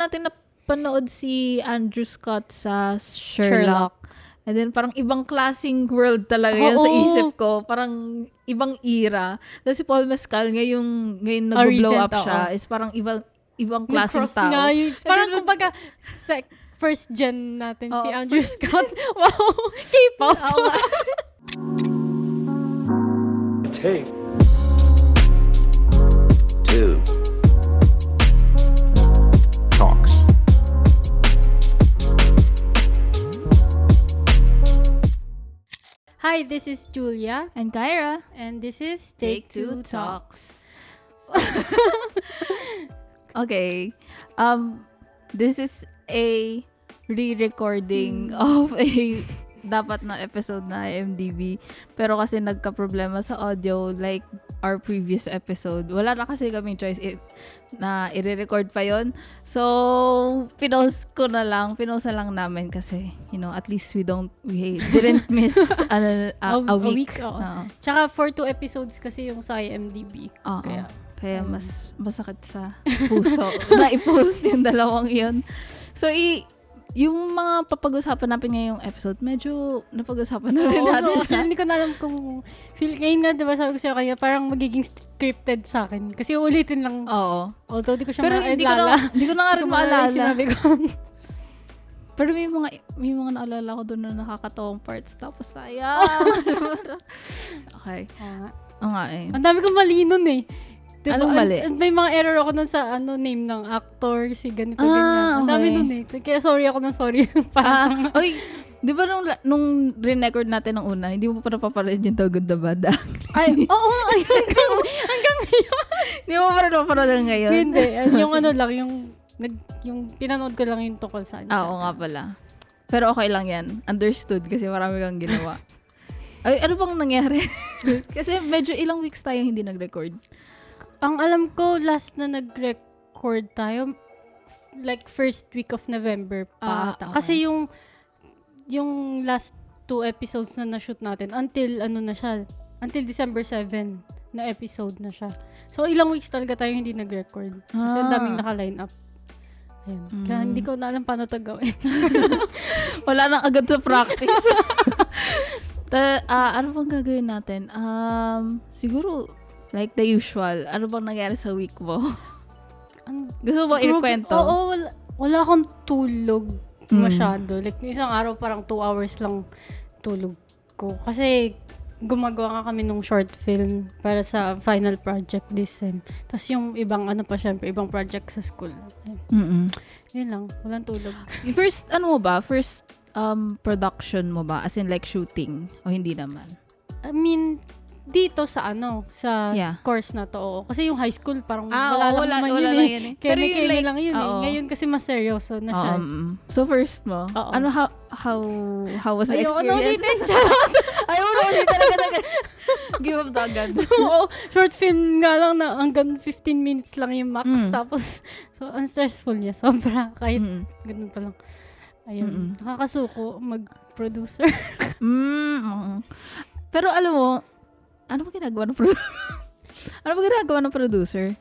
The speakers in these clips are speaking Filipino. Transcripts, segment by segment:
natin napanood si Andrew Scott sa Sherlock. And then, parang ibang klaseng world talaga yan sa isip ko. Parang ibang era. Tapos si Paul Mescal, ngayon nag-blow up siya. Is parang ibang klaseng tao. Nga yun. Parang kumbaga, first gen natin si Andrew Scott. Wow! K-pop! Take 2 Talks. Hi, this is Julia. And Kyra. And this is Take Two Talks. Okay. This is a re-recording of a dapat na episode na IMDb. Pero kasi nagka-problema sa audio like our previous episode. Wala na kasi kaming choice na i-record pa yon. So, pinost na lang namin kasi, at least we didn't miss a week. Tsaka for 2 episodes kasi yung sa IMDb. Kaya mas masakit sa puso na i-post yung dalawang yun. So, yung mga papag-usapan natin ngayong episode, medyo napag-usapan na rin natin. So, hindi ko na alam kung ngayon nga, diba sabi ko sa'yo kaya parang magiging scripted sa akin. Kasi ulitin lang. Oo. Although di ko siya maalala. Pero hindi ko na nga rin maalala. Sinabi ko. Pero may mga naalala ko doon na nakakatawang parts. Tapos sayang. Okay. Oo nga eh. Ang dami kong mali nun eh. Diba, anong mali? May mga error ako nun sa name ng actor, si ganito, ganyan. Ang dami nun eh. Kaya sorry ako ng sorry. Oy, di ba nung re-record natin ng una, hindi mo pa napapanood yung Dog the Bad? Ay, oo, hanggang ngayon. Hindi mo pa napapanood ngayon? Hindi, yung lang, yung pinanood ko lang yung tukol sa oo nga pala. Pero okay lang yan. Understood kasi marami kang ginawa. Ay, ano bang nangyari? Kasi medyo ilang weeks tayo hindi nag-record. Ang alam ko, last na nag-record tayo, like first week of November pa ata. Okay. Kasi yung last 2 episodes na na-shoot natin, until December 7 na episode na siya. So, ilang weeks talaga tayo hindi nag-record. Kasi ang daming naka-line up. Ayun. Kaya hindi ko na alam paano ito gawin. Wala nang agad sa practice. Ano bang gagawin natin? Siguro, like the usual, ano bang nangyari sa week mo? Gusto mo ba ikwento? Oo, wala akong tulog masyado. Like, isang araw parang 2 hours lang tulog ko. Kasi, gumagawa nga kami nung short film para sa final project this sem. Tapos yung ibang ibang project sa school. Yun lang, walang tulog. First production mo ba? As in like shooting? O hindi naman? I mean, dito sa course na to. Oo. Kasi yung high school parang wala lang yun eh. Kaya lang yun eh. Ngayon kasi mas seryoso na siya. So first mo, ano how was the experience? Ayaw na ulit talaga. Give up the agad. Oo, short film nga lang na hanggang 15 minutes lang yung max. Tapos, so unstressful niya. Sobra. Kahit ganun pa lang. Ayun. Nakakasuko mag-producer. Pero alam mo, ano ba ginagawa ng producer?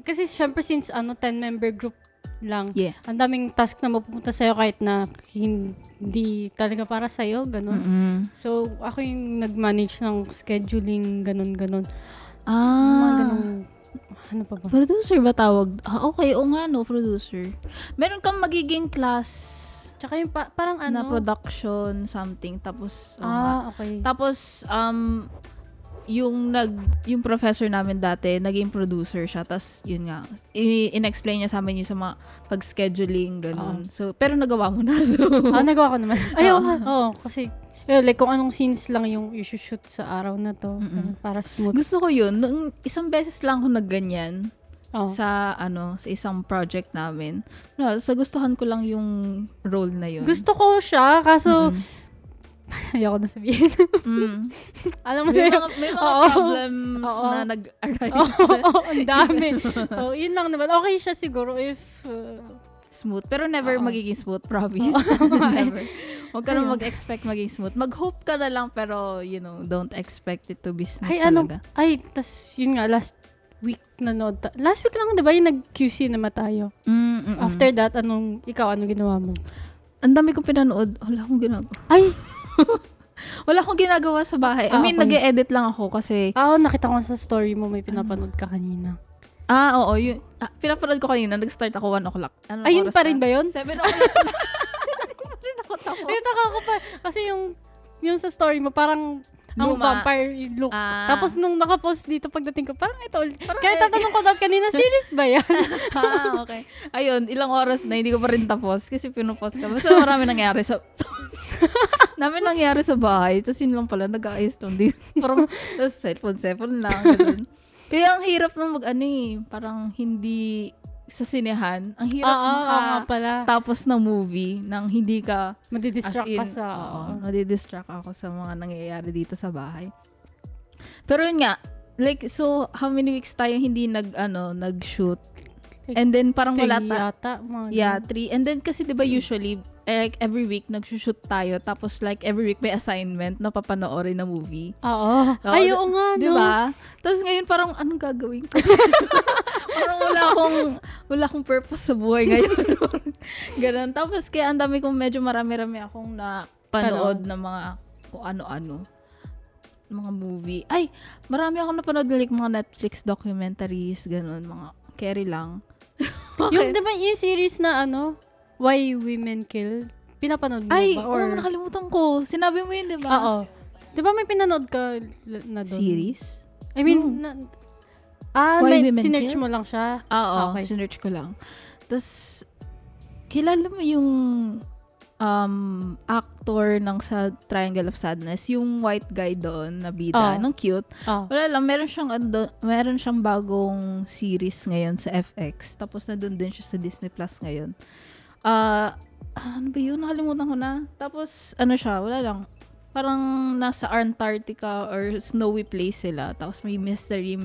Kasi syempre since 10-member group lang, yeah. Ang daming task na mapupunta sa'yo kahit na hindi talaga para sa'yo, ganun. So, ako yung nag-manage ng scheduling, ganun. Ganun, ano pa ba? Producer ba tawag? Okay, producer. Meron kang magiging class. Tsaka yung parang na production something tapos okay. Tapos yung professor namin dati naging producer siya tapos yun nga in-explain niya sa amin yung sa mga pag-scheduling ganun. So pero nagawa mo na. So nagawa ko naman. Kasi like kung anong scenes lang yung i-shoot sa araw na to para smooth. Gusto ko yun. Isang beses lang ako nagganyan. Sa isang project namin. Sa gustuhan ko lang yung role na yun. Gusto ko siya, kaso ayoko na sabihin. Alam mo may mga problems na nag-arise. Ang dami. So, yun lang naman. Okay siya siguro if smooth. Pero never magiging smooth, promise. Never. Huwag ka na mag-expect maging smooth. Mag-hope ka na lang, pero, don't expect it to be smooth talaga. Tas yun nga, last week nanood. Last week lang, di ba, yung nag-QC naman tayo. After that, anong ginawa mo? Ang dami kong pinanood. Wala akong ginagawa. Ay! Wala akong ginagawa sa bahay. I mean, okay. nag-e-edit lang ako kasi... Nakita ko sa story mo, may pinapanood ka kanina. Oo. Yun, pinapanood ko kanina. Nag-start ako 1 o'clock. Anong Ayun oras pa rin na? ba yun? 7 o'clock. Hindi pa rin ako tapos. Ayun, taka ko pa. Kasi yung sa story mo, parang ang Luma. vampire look. Tapos nung nakapost dito pagdating ko, parang ito. Parang Kaya tatanong ko daw kanina, series ba yan? Okay. Ayun, ilang oras na, hindi ko pa rin tapos kasi pinupost ka. Basta marami nangyari sa... nangyari sa bahay. Tapos yun lang pala, nag-aayos lang din. Parang, tapos cellphone lang. Ganun. Kaya ang hirap na parang hindi sa sinehan. Ang hirap nga pala. tapos ng movie nang hindi ka Madidistract ka sa... nadidistract ako sa mga nangyayari dito sa bahay. Pero yun nga, like, so, how many weeks tayo hindi nag-shoot? And then, parang wala yata. Yeah, 3. And then, kasi diba usually, like, every week, nag-shoot tayo. Tapos, like, every week may assignment na papanoorin na movie. Oo. Ay, oo nga, no? Diba? Tapos ngayon, parang, anong gagawin ko? Parang wala akong purpose sa buhay ngayon. Ganun. Tapos, kaya ang dami kong medyo marami-rami akong napanood na mga kung ano-ano. Mga movie. Ay, marami akong napanood like mga Netflix documentaries, ganun. Mga carry lang. Yung, diba, yung series na Why Women Kill, pinapanood mo Ay, ba? Or... nakalimutan ko. Sinabi mo yun, di ba? Oo. Di ba may pinanood ka na doon? Series? I mean, Why Women sinearch Kill? mo lang siya? Oo, Okay. sinearch ko lang. Tapos, kilala mo yung actor ng sa Triangle of Sadness, yung white guy doon na bida, ng cute. Wala lang, meron siyang bagong series ngayon sa FX. Tapos na doon din siya sa Disney Plus ngayon. Ano ba yun? Nakalimutan ko na. Tapos, siya, wala lang. Parang nasa Antarctica or snowy place sila. Tapos may mystery,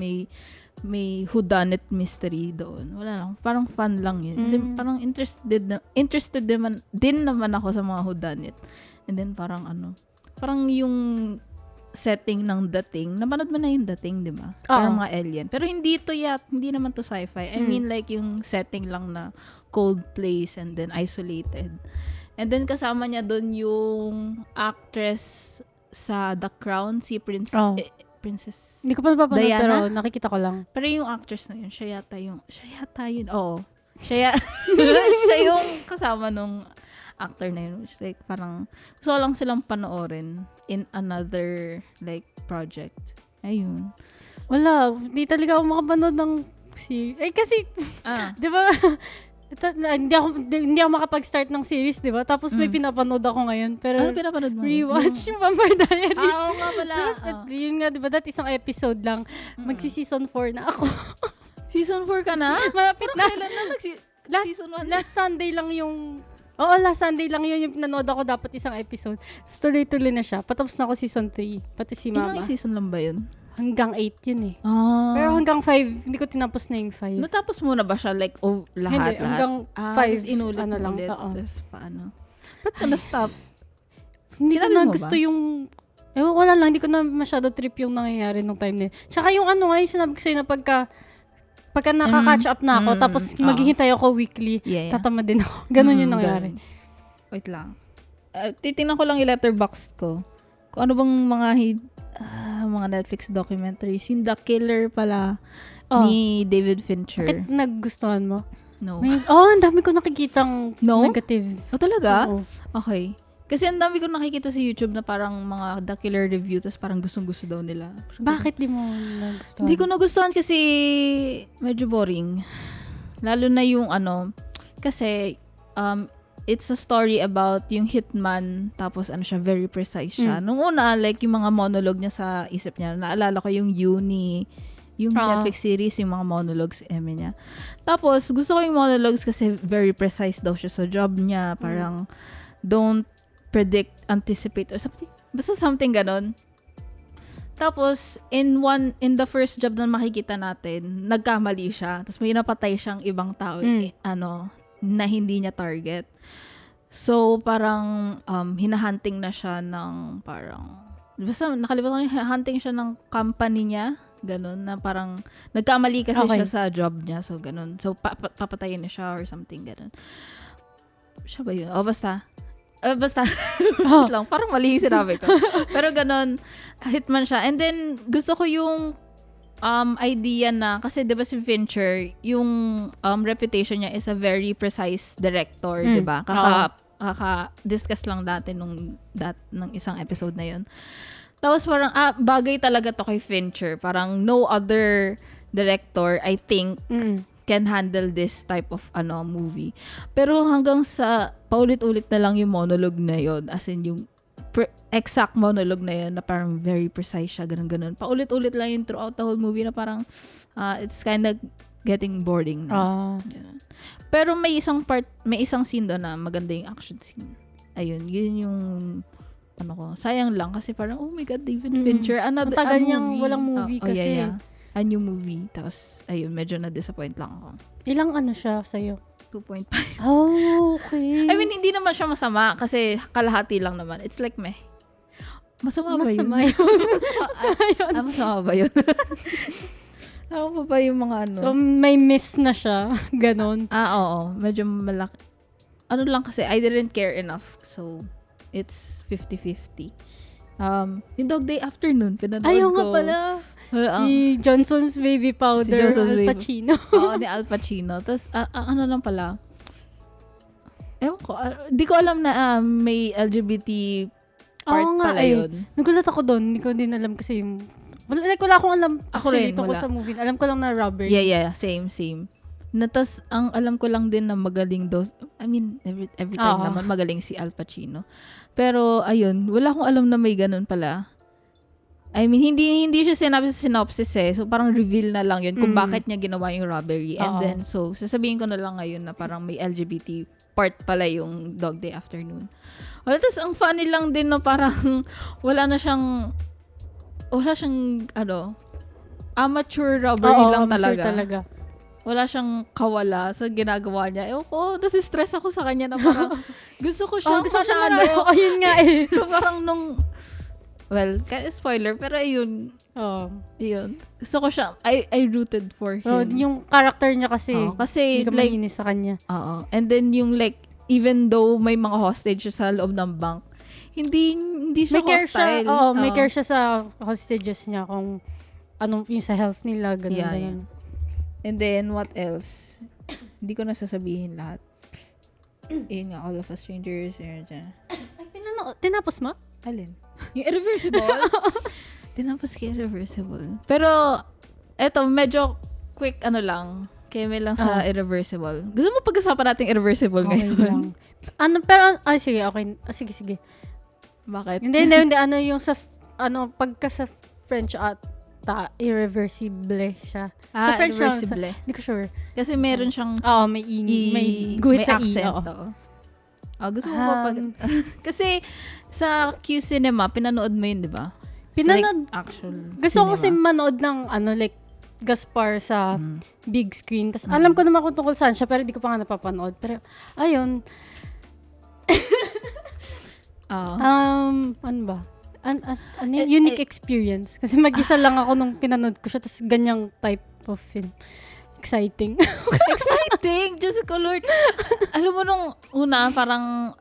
may whodunit mystery doon. Wala lang. Parang fun lang yun. Kasi parang interested din naman ako sa mga whodunit. And then parang parang yung setting ng dating. Napanood mo na yung dating, di ba? Parang mga alien. Pero hindi naman to sci-fi. I mean like yung setting lang na cold place and then isolated. And then kasama niya doon yung actress sa The Crown, si Princess Hindi ko pa napapanood, Diana? pero nakikita ko lang. Pero yung actress na yun, siya yata yun. Oo. Siya yung kasama nung actor na yun. Which, like, parang, gusto ko lang silang panoorin in another, like, project. Ayun. Wala. Hindi talaga ako makapanood ng series. Kasi, di ba, hindi ako makapag-start ng series, di ba? Tapos may pinapanood ako ngayon. Pero, ano pinapanood mo? rewatch yung Vampire Diaries. Oo nga pala. Yun nga, di ba? That isang episode lang. Magsi-season 4 na ako. Season 4 ka na? Malapit na. Kailan na season 1? Last Sunday lang yung... last Sunday lang yun yung pinanood ako dapat isang episode. Tuloy-tuloy na siya. Patapos na ako season 3. Pati si Mama. Ilang season lang ba yun? Hanggang 8 yun eh. Ah. Pero hanggang 5, hindi ko tinapos na yung 5. Natapos mo na ba siya? Like, lahat? Hindi, hanggang 5. Tapos inulit ano lang, ulit. oo. Tapos paano? Ba't ka na-stop? Hindi ko Sinabi na mo gusto ba? yung... wala lang. Hindi ko na masyado trip yung nangyayari nung time na yun. Tsaka yung yung sinabi ko sa'yo na pagka nakaka-catch up na ako, tapos maghihintay ako weekly, Yeah. tatama din ako. Ganon yung nangyayari. Ganun. Wait lang. Titingnan ko lang yung letterbox ko. Kung ano bang mga Netflix documentaries. Yung The Killer pala ni David Fincher. Bakit nagustuhan mo? No. Ang dami ko nakikitang No? negative. Oh, talaga? Oo. Okay. Kasi ang dami ko nakikita sa YouTube na parang mga The Killer review, tapos parang gustong-gusto daw nila. Bakit di mo nagustuhan? Hindi ko nagustuhan kasi medyo boring. Lalo na yung kasi it's a story about yung hitman, tapos siya, very precise siya. Nung una, like yung mga monologue niya sa isip niya, naalala ko yung Uni, yung Netflix series, yung mga monologues niya. Tapos, gusto ko yung monologues kasi very precise daw siya sa job niya. Parang, don't predict, anticipate, or something. Basta something ganon. Tapos, in the first job na makikita natin, nagkamali siya. Tapos may napatay siyang ibang tao, na hindi niya target. So, parang, hinahunting na siya ng parang, basta nakalimutan ko, hunting siya ng company niya Ganun, na parang nagkamali kasi Okay. siya sa job niya. So, ganun. So, papatayin na siya or something, ganun. Siya ba yun? O, basta. Basta. Oh. Wait lang, parang mali yung sinabi ko. Pero ganun, hitman siya. And then, gusto ko yung idea na, kasi diba si Fincher, yung reputation niya is a very precise director, diba? Kaka-discuss lang dati nung isang episode na yun. Tapos parang, bagay talaga to kay Fincher. Parang no other director, I think, can handle this type of movie. Pero hanggang sa paulit-ulit na lang yung monologue na yun. As in, yung exact monologue na yun na parang very precise siya, ganun-ganun. Paulit-ulit lang yun throughout the whole movie na parang it's kind of getting boring na. Ganun. Pero may isang scene doon na maganda yung action scene. Ayun, yun yung sayang lang kasi parang, oh my God, David Fincher. Matagal niyang walang movie kasi. Yeah. A new movie. Tapos, ayun, medyo na-disappoint lang ako. Ilang sa'yo? 2.5. Oh, okay. I mean, hindi naman siya masama kasi kalahati lang naman. It's like meh. Masama ba yun? Masama yun. Masama ba yun? Ako pa ba yung mga So, may miss na siya. Ganon. Oo. Medyo malaki. Ano lang kasi, I didn't care enough. So, it's 50-50. Yung Dog Day Afternoon, pinanood ko. Ayaw nga pala. Si Johnson's Baby Powder, Johnson's Al Baby. Pacino. Oo, ni Al Pacino. Tapos, ano lang pala. Ewan ko. Di ko alam na may LGBT part pala yun. Nagulat ako doon. Hindi ko din alam kasi yung... Wala akong alam. Ako Actually, rin, tungkol wala. sa movie. Alam ko lang na robbers. Yeah. Same. Natas, ang alam ko lang din na magaling daw. I mean, every time naman magaling si Al Pacino. Pero, ayun, wala akong alam na may ganun pala. I mean, hindi siya sinabi sa synopsis eh. So, parang reveal na lang yun kung bakit niya ginawa yung robbery. And then, so, sasabihin ko na lang ngayon na parang may LGBT part pala yung Dog Day Afternoon. Well, tapos, ang funny lang din no, parang wala siyang amateur robbery lang talaga. Wala siyang kawala sa ginagawa niya. Ewan ko, nasi-stress ako sa kanya na parang gusto ko siyang manalo. Yun nga eh. Parang well, spoiler, pero ayun. Yun. Gusto ko siya, I rooted for him. Yung character niya kasi, kasi hindi ka mainis sa kanya. And then yung even though may mga hostage siya sa loob ng bank, hindi siya hostile. May care siya sa hostages niya kung anong yung sa health nila, ganun. Yeah. And then, what else? Hindi ko na sasabihin lahat. Yun nga, All of Us Strangers. Ay, tinapos mo? Alin? Yung Irreversible? Tinapos ko Irreversible. Pero, eto, medyo quick lang. Keme lang sa Irreversible. Gusto mo pag-usapan natin Irreversible ngayon? Sige, okay. Sige. Bakit? Hindi. Yung sa, pagka sa French irreversible siya. Sa French Irreversible. Hindi ko sure. Kasi meron siyang may guhit may sa accent. Gusto mo kasi sa Q Cinema, pinanood mo yun, di ba? Pinanood. Like actual Gusto ko kasi manood ng like Gaspar sa big screen. Tapos alam ko naman kung tungkol saan siya, pero hindi ko pa nga napapanood. Pero, ayun. Ano ba? Unique experience. Kasi mag-isa lang ako nung pinanood ko siya, tapos ganyang type of film. Exciting. Exciting! Diyos ko, Lord. Alam mo nung una, parang,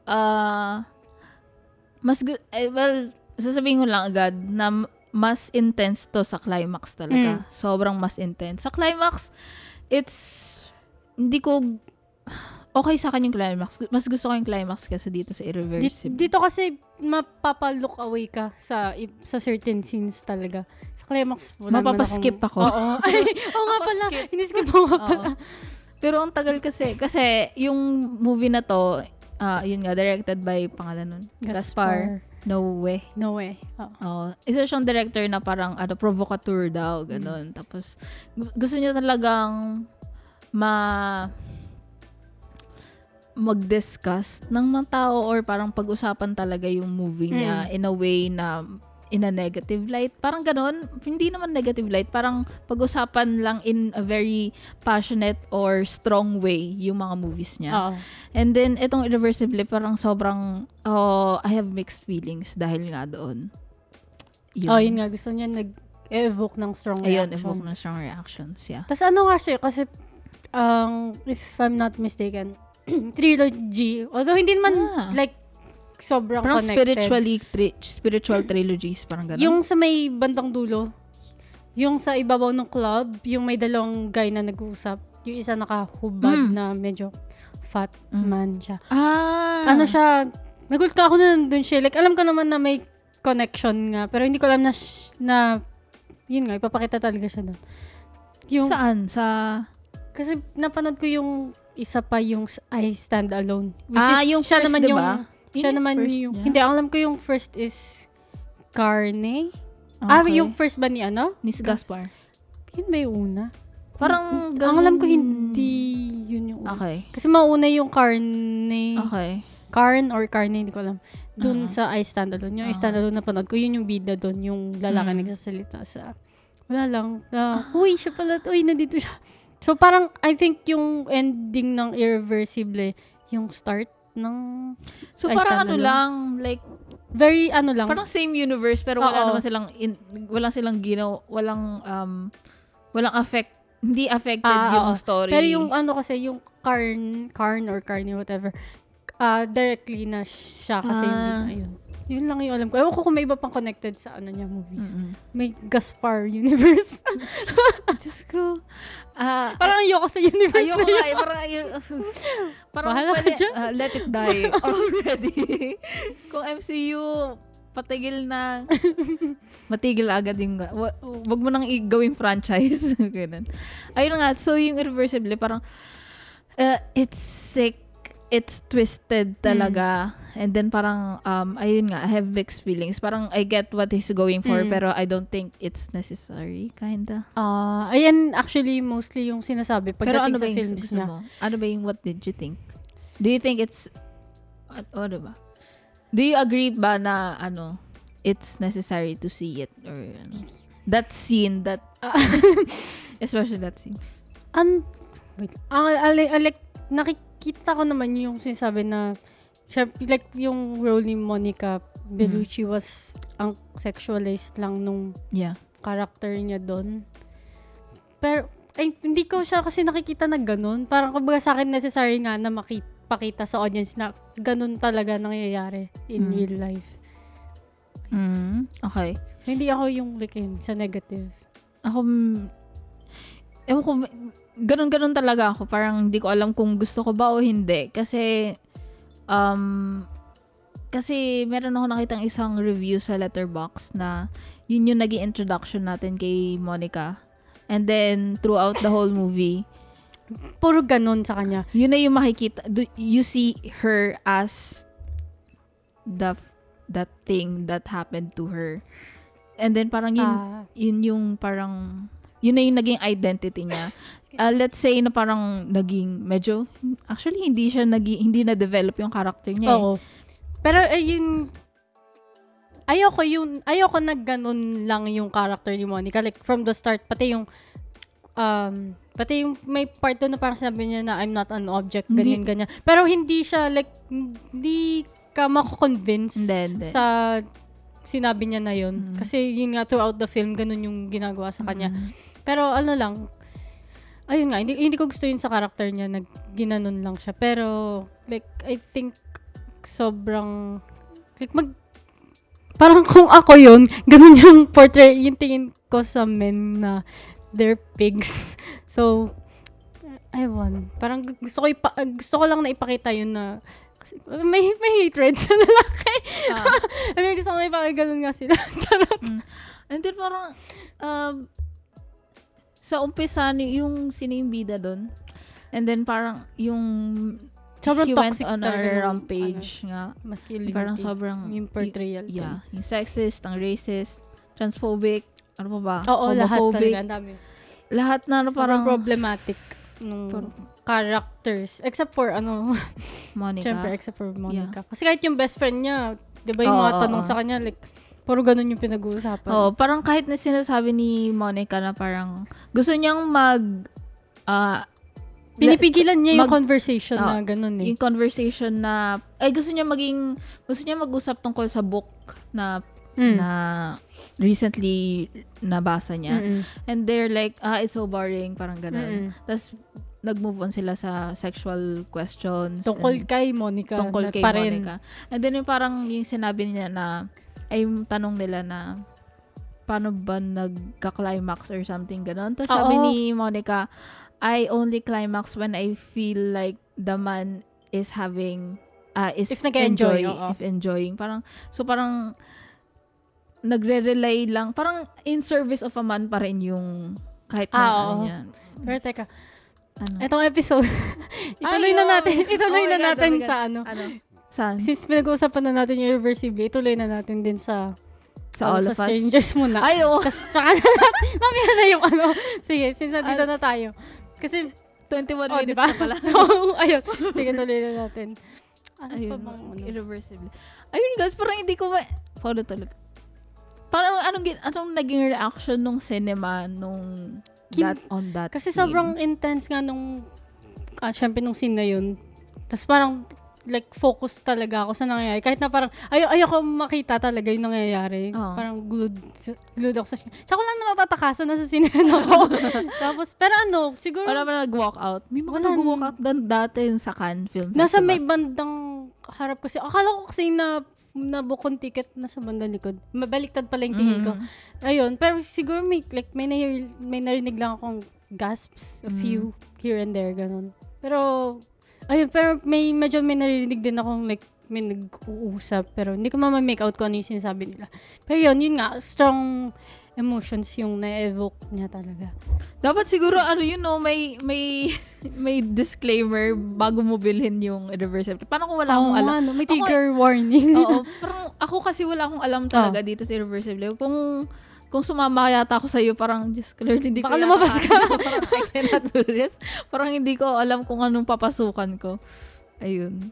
sasabihin ko lang agad na mas intense to sa climax talaga. Sobrang mas intense. Sa climax, okay sa akin yung climax. Mas gusto ko yung climax kasi dito sa Irreversible. Dito kasi mapapa-look away ka sa certain scenes talaga. Sa climax wala mapapaskip ako. Oo nga pala. Iniskip mo nga pala. Pero ang tagal kasi yung movie na to, yun nga, directed by pangalan nun. Gaspar Noé. Isa siyang director na parang provocateur daw, ganun. Tapos gusto niya talagang mag-discuss ng mga tao or parang pag-usapan talaga yung movie niya in a way na in a negative light. Parang ganon. Hindi naman negative light. Parang pag-usapan lang in a very passionate or strong way yung mga movies niya. And then, itong Irreversible, parang sobrang I have mixed feelings dahil nga doon. Yun nga. Gusto niya evoke ng strong Ayun, reaction. evoke ng strong reactions, yeah. Tas ano nga siya, kasi if I'm not mistaken, trilogy. Although hindi naman like sobrang Parang connected. spiritual trilogies, parang gano'n. Yung sa may bandang dulo, yung sa ibabaw ng club, yung may dalawang guy na nag-uusap, yung isa nakahubad na medyo fat man siya. Ano siya, nagulat ka ako na nandun siya. Like, alam ko naman na may connection nga, pero hindi ko alam na yun nga, ipapakita talaga siya doon. Yung, Saan? kasi napanood ko yung isa pa yung I Stand Alone. Which is, Yung siya first, naman diba? yung, siya Yun yung naman first yung, niya? hindi, alam ko yung first is Carne. Okay. Yung first ba ni ano? Ni Gaspar. Yun ba yung una? Parang Ang alam ko hindi yun yung una. Okay. Kasi mauna yung Carne. Okay. Carn or Carne, hindi ko alam. Doon sa I Stand Alone. Yung I Stand Alone na panood ko, yun yung bida doon. Yung lalaki nagsasalita sa, wala lang. Uy, siya pala. Uy, nandito siya. So, parang, I think yung ending ng Irreversible, yung start ng So, I parang Stand ano Alone. lang, like, very ano lang. parang same universe, pero wala Oo. naman silang, walang silang walang hindi affected yung oo. story. Pero yung ano kasi, yung Carn or Carne, whatever, directly na siya kasi yung bida. Ayun. Yun lang yung alam ko. Ewan ko kung may iba pang connected sa ano niya movies. May Gaspar universe. Diyos ko. Parang ayoko sa universe Ayoko na nga yun. parang Bahala ka pwede, dyan. let it die already. Kung MCU, patigil na. Matigil agad yung, wag mo nang gawing franchise. Ganun. Ayun nga, so yung Irreversible, parang, it's sick, it's twisted talaga. And then parang, ayun nga, I have mixed feelings. Parang I get what he's going for, pero I don't think it's necessary, kinda. Ayan, actually, mostly yung sinasabi Pero pagdating ano ba sa yung films gusto niya. mo? Ano ba yung what did you think? Do you think it's, ano ba? Do you agree ba na, it's necessary to see it? Or, that scene, especially that scene. Wait. Like, nakikita ko naman yung sinasabi na, like, yung role ni Monica Bellucci was ang sexualized lang nung Yeah. character niya doon. Pero, hindi ko siya kasi nakikita na ganun. Parang, kumbaga sa akin, necessary nga na makipakita sa audience na ganun talaga nangyayari in real life. Okay. Hindi ako yung like sa negative. Ako, ewan ko, ganun talaga ako. Parang hindi ko alam kung gusto ko ba o hindi. Kasi meron ako nakitang isang review sa Letterboxd na yun yung naging introduction natin kay Monica. And then, throughout the whole movie, Puro ganun sa kanya. yun na yung makikita. You see her as that thing that happened to her. And then, parang yun yung parang, yun na yung naging identity niya. Let's say na parang naging medyo, actually hindi na develop yung character niya. Oo. Pero ayoko na ganun lang yung character ni Monica. Like from the start, pati yung may part doon na parang sinabi niya na I'm not an object, ganyan. Pero hindi siya like, hindi ka mako-convince Hindi. sa sinabi niya na yun. Kasi yun nga, throughout the film, ganun yung ginagawa sa kanya. Pero ano lang, ayun nga, hindi ko gusto yun sa character niya, ginanon lang siya. Pero, like, I think, sobrang, like, parang kung ako yun, ganun yung portray, yung tingin ko sa men na they're pigs. So, aywan. Parang gusto ko lang na ipakita yun na, kasi may hatred sa lalaki. I mean, gusto ko na ipakita ganun nga sila. Charot. And then parang, sa umpisa, yung sino yung bida doon. And then parang yung Sobrang she went toxic on talaga a ng, rampage nga. masculinity. Parang sobrang yung portrayal. Yeah, yung sexist, ang racist, transphobic, ano pa ba? Oo, lahat Homophobic. talaga. Ang dami. Lahat na Parang parang problematic nung characters. Except for, Monica. syempre, except for Monica. Kasi kahit yung best friend niya, di ba yung mga tanong sa kanya, like, puro ganun yung pinag-uusapan. Oo, parang kahit na sinasabi ni Monica na parang gusto niyang Pinipigilan niya yung conversation na ganun yung conversation na gusto niya mag-usap tungkol sa book na na recently nabasa niya. Mm-mm. And they're like, it's so boring, parang ganun. Tapos, nag-move on sila sa sexual questions. Tungkol kay Monica. Tungkol kay pa rin. Monica. And then, yung parang yung sinabi niya na, ay yung tanong nila na, paano ba nagka-climax or something ganun. Tapos sabi ni Monica, I only climax when I feel like the man is having, is If nag-enjoy, enjoying. Parang, so parang, nagre-rely lang, parang in service of a man pa rin yung kahit na ano niya. Pero teka, Ano? etong episode, ituloy na natin God, sa ano. Saan? Since pinag-uusapan na natin yung irreversible, ituloy na natin din sa All of Us? Strangers muna. Ay, oo. Tapos, tsaka na, mamaya na yung ano. Sige, since nandito na tayo. Kasi, 21 minutes diba? na pala. So, ayun. Sige, tuloy na natin. Ano Ayun, pa bang ano? irreversible. Ayun guys, parang hindi ko follow ulit. Parang anong naging reaction nung cinema nung that Kasi scene? sobrang intense nga nung, syempre nung scene na yun. Tapos parang, like, focus talaga ako sa nangyayari. Kahit na parang, ayoko makita talaga yung nangyayari. Oo. Parang glued ako sa screen. Tsaka lang natatakasan na sa scene ako. Tapos, pero ano, siguro, Wala ba nag-walk out? May mga Wala. nag-walk out dati yung sa Cannes Film nasa Festival. may bandang harap kasi. Akala ko kasi nabukong ticket na sa bandang likod. Mabaliktad pala yung tingin ko. Ayun, pero siguro may narinig lang akong gasps, a few here and there, ganun. Pero, ayun, pero medyo may narinig din akong like, may nag-uusap, pero hindi ko ma-make out kung ano yung sinasabi nila. Pero yun nga, strong emotions yung na-evoke niya talaga. Dapat siguro, may disclaimer bago mo bilhin yung irreversible. Paano kung wala akong alam? May trigger warning. Oo, parang ako kasi wala akong alam talaga dito sa irreversible. Kung sumama yata ako sa'yo, parang, just Lord, hindi ko Baka yata lumabas ka. parang I cannot do this. Parang hindi ko alam kung anong papasukan ko. Ayun.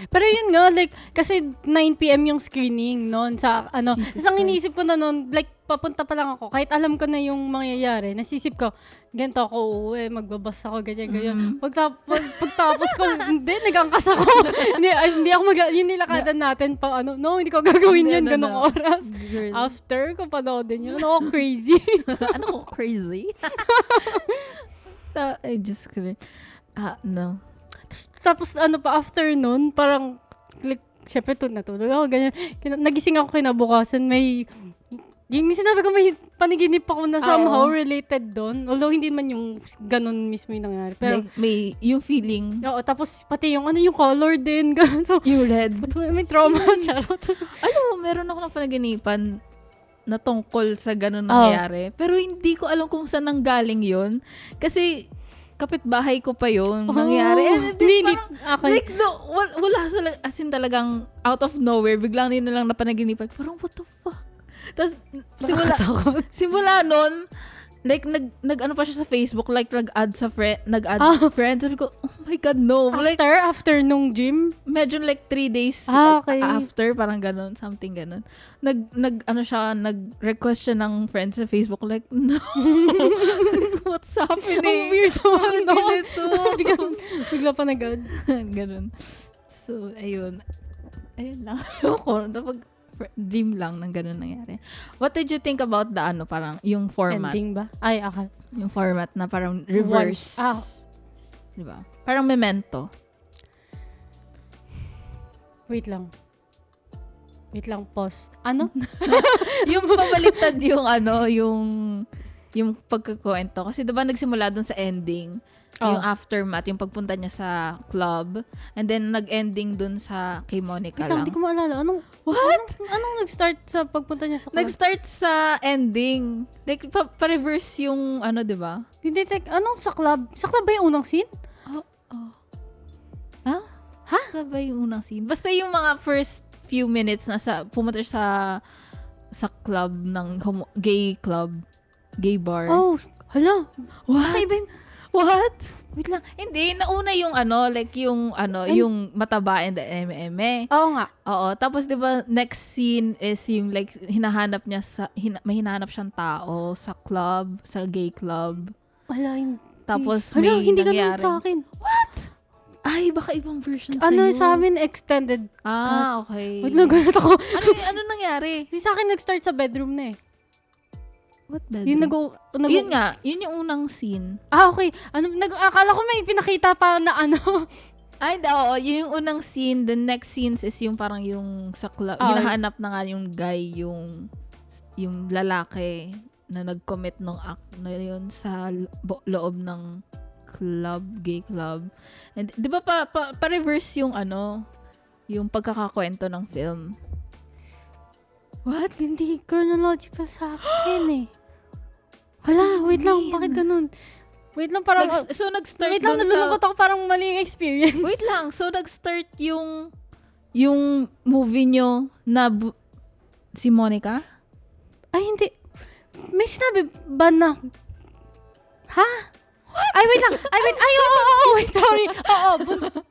Pero yun nga, like, kasi 9 p.m. yung screening noon sa, ano, Jesus isang Christ. iniisip ko na noon, like, papunta pa lang ako, kahit alam ko na yung mangyayari, nasisip ko, ganito ako uuwi, magbabas ako, ganyan. Pagtapos ko, hindi, nag-angkas ako. hindi ako yung nilakadan natin, hindi ko gagawin yun, ganong oras. Girl. After ko panoodin yun, ako crazy. Ano ko, crazy? I just couldn't. No. Tapos after nun, parang, like, syempre natulog ako, ganyan. Nagising ako kinabukasan, yung sinabi ko, may panaginip ako na somehow related doon. Although, hindi man yung ganun mismo yung nangyari. Pero, Like, may, yung feeling, oo, tapos pati yung color din. Ganun. So, yung red. may trauma. Charot. Alam mo, meron ako ng panaginipan na tungkol sa ganun nangyayari. Pero hindi ko alam kung saan nanggaling yun. Kasi, kapitbahay ko pa yun nangyari. And then, parang, like, wala sila, as in talagang out of nowhere, biglang nila lang napanaginipan. Parang, what the fuck? Tapos, simula nun, like, nag-ano pa siya sa Facebook, like, nag-add friends. Sabi ko, oh my God, no. Like, After nung gym? medyo like 3 days Okay. after, parang ganun, something ganun. Nag-request siya ng friends sa Facebook, like, no. What's happening? Ang weird naman, no? Ganito. Bigla pa nag-add. Ganun. So, ayun. Ayun lang. Ayoko. Dream lang ng ganun nangyari. What did you think about the parang yung format? Ending ba? Ay, akal. Yung format na parang reverse. Diba? Parang Memento. Wait lang, pause. Ano? Yung pabaliktad yung pagkakwento. Kasi diba nagsimula dun sa ending, yung aftermath, yung pagpunta niya sa club, and then nag-ending dun sa kay Monica Wait lang, lang. hindi ko maalala. Anong nag-start sa pagpunta niya sa club? Nag-start sa ending. Like, pa-reverse yung diba? Hindi, anong sa club? Sa club ba yung unang scene? Ha? Club ba yung unang scene? Basta yung mga first few minutes na pumunta siya sa club ng gay club. Gay bar. Oh, hala. What? What? Wait lang. Hindi, nauna yung like yung mataba and the MMA. Oo nga. Oo. Tapos 'di ba next scene is yung like hinahanap niya may hinahanap siyang tao sa club, sa gay club. Wala, hindi. Tapos Hala, may hindi ganun nangyari. sa akin. What? Ay, baka ibang version Ano sa'yo. sa amin, extended. Okay. Wait lang, ganun ako. Ano nangyari? Di sa akin nag-start sa bedroom na eh. What bedroom? Yung Yun nga, yun yung unang scene. Okay. Akala ko may pinakita pa na ano. Ay, oo, yun yung unang scene. The next scenes is yung parang yung sa club. Hinahanap na nga yung guy, yung lalaki na nag-commit ng act na yun sa loob ng club, gay club. And di ba pa-reverse yung yung pagkakakwento ng film. What? Hindi chronological sa akin eh. Hala, wait lang. Bakit ganun? Wait lang, parang... Nag-start wait lang, dun nalulungkot ako, parang mali yung experience. Wait lang. So, nag-start yung movie nyo na si Monica? Ay, hindi. May sinabi ba na... Ha? Ay, wait lang. Ay, oo, wait, sorry. Oo,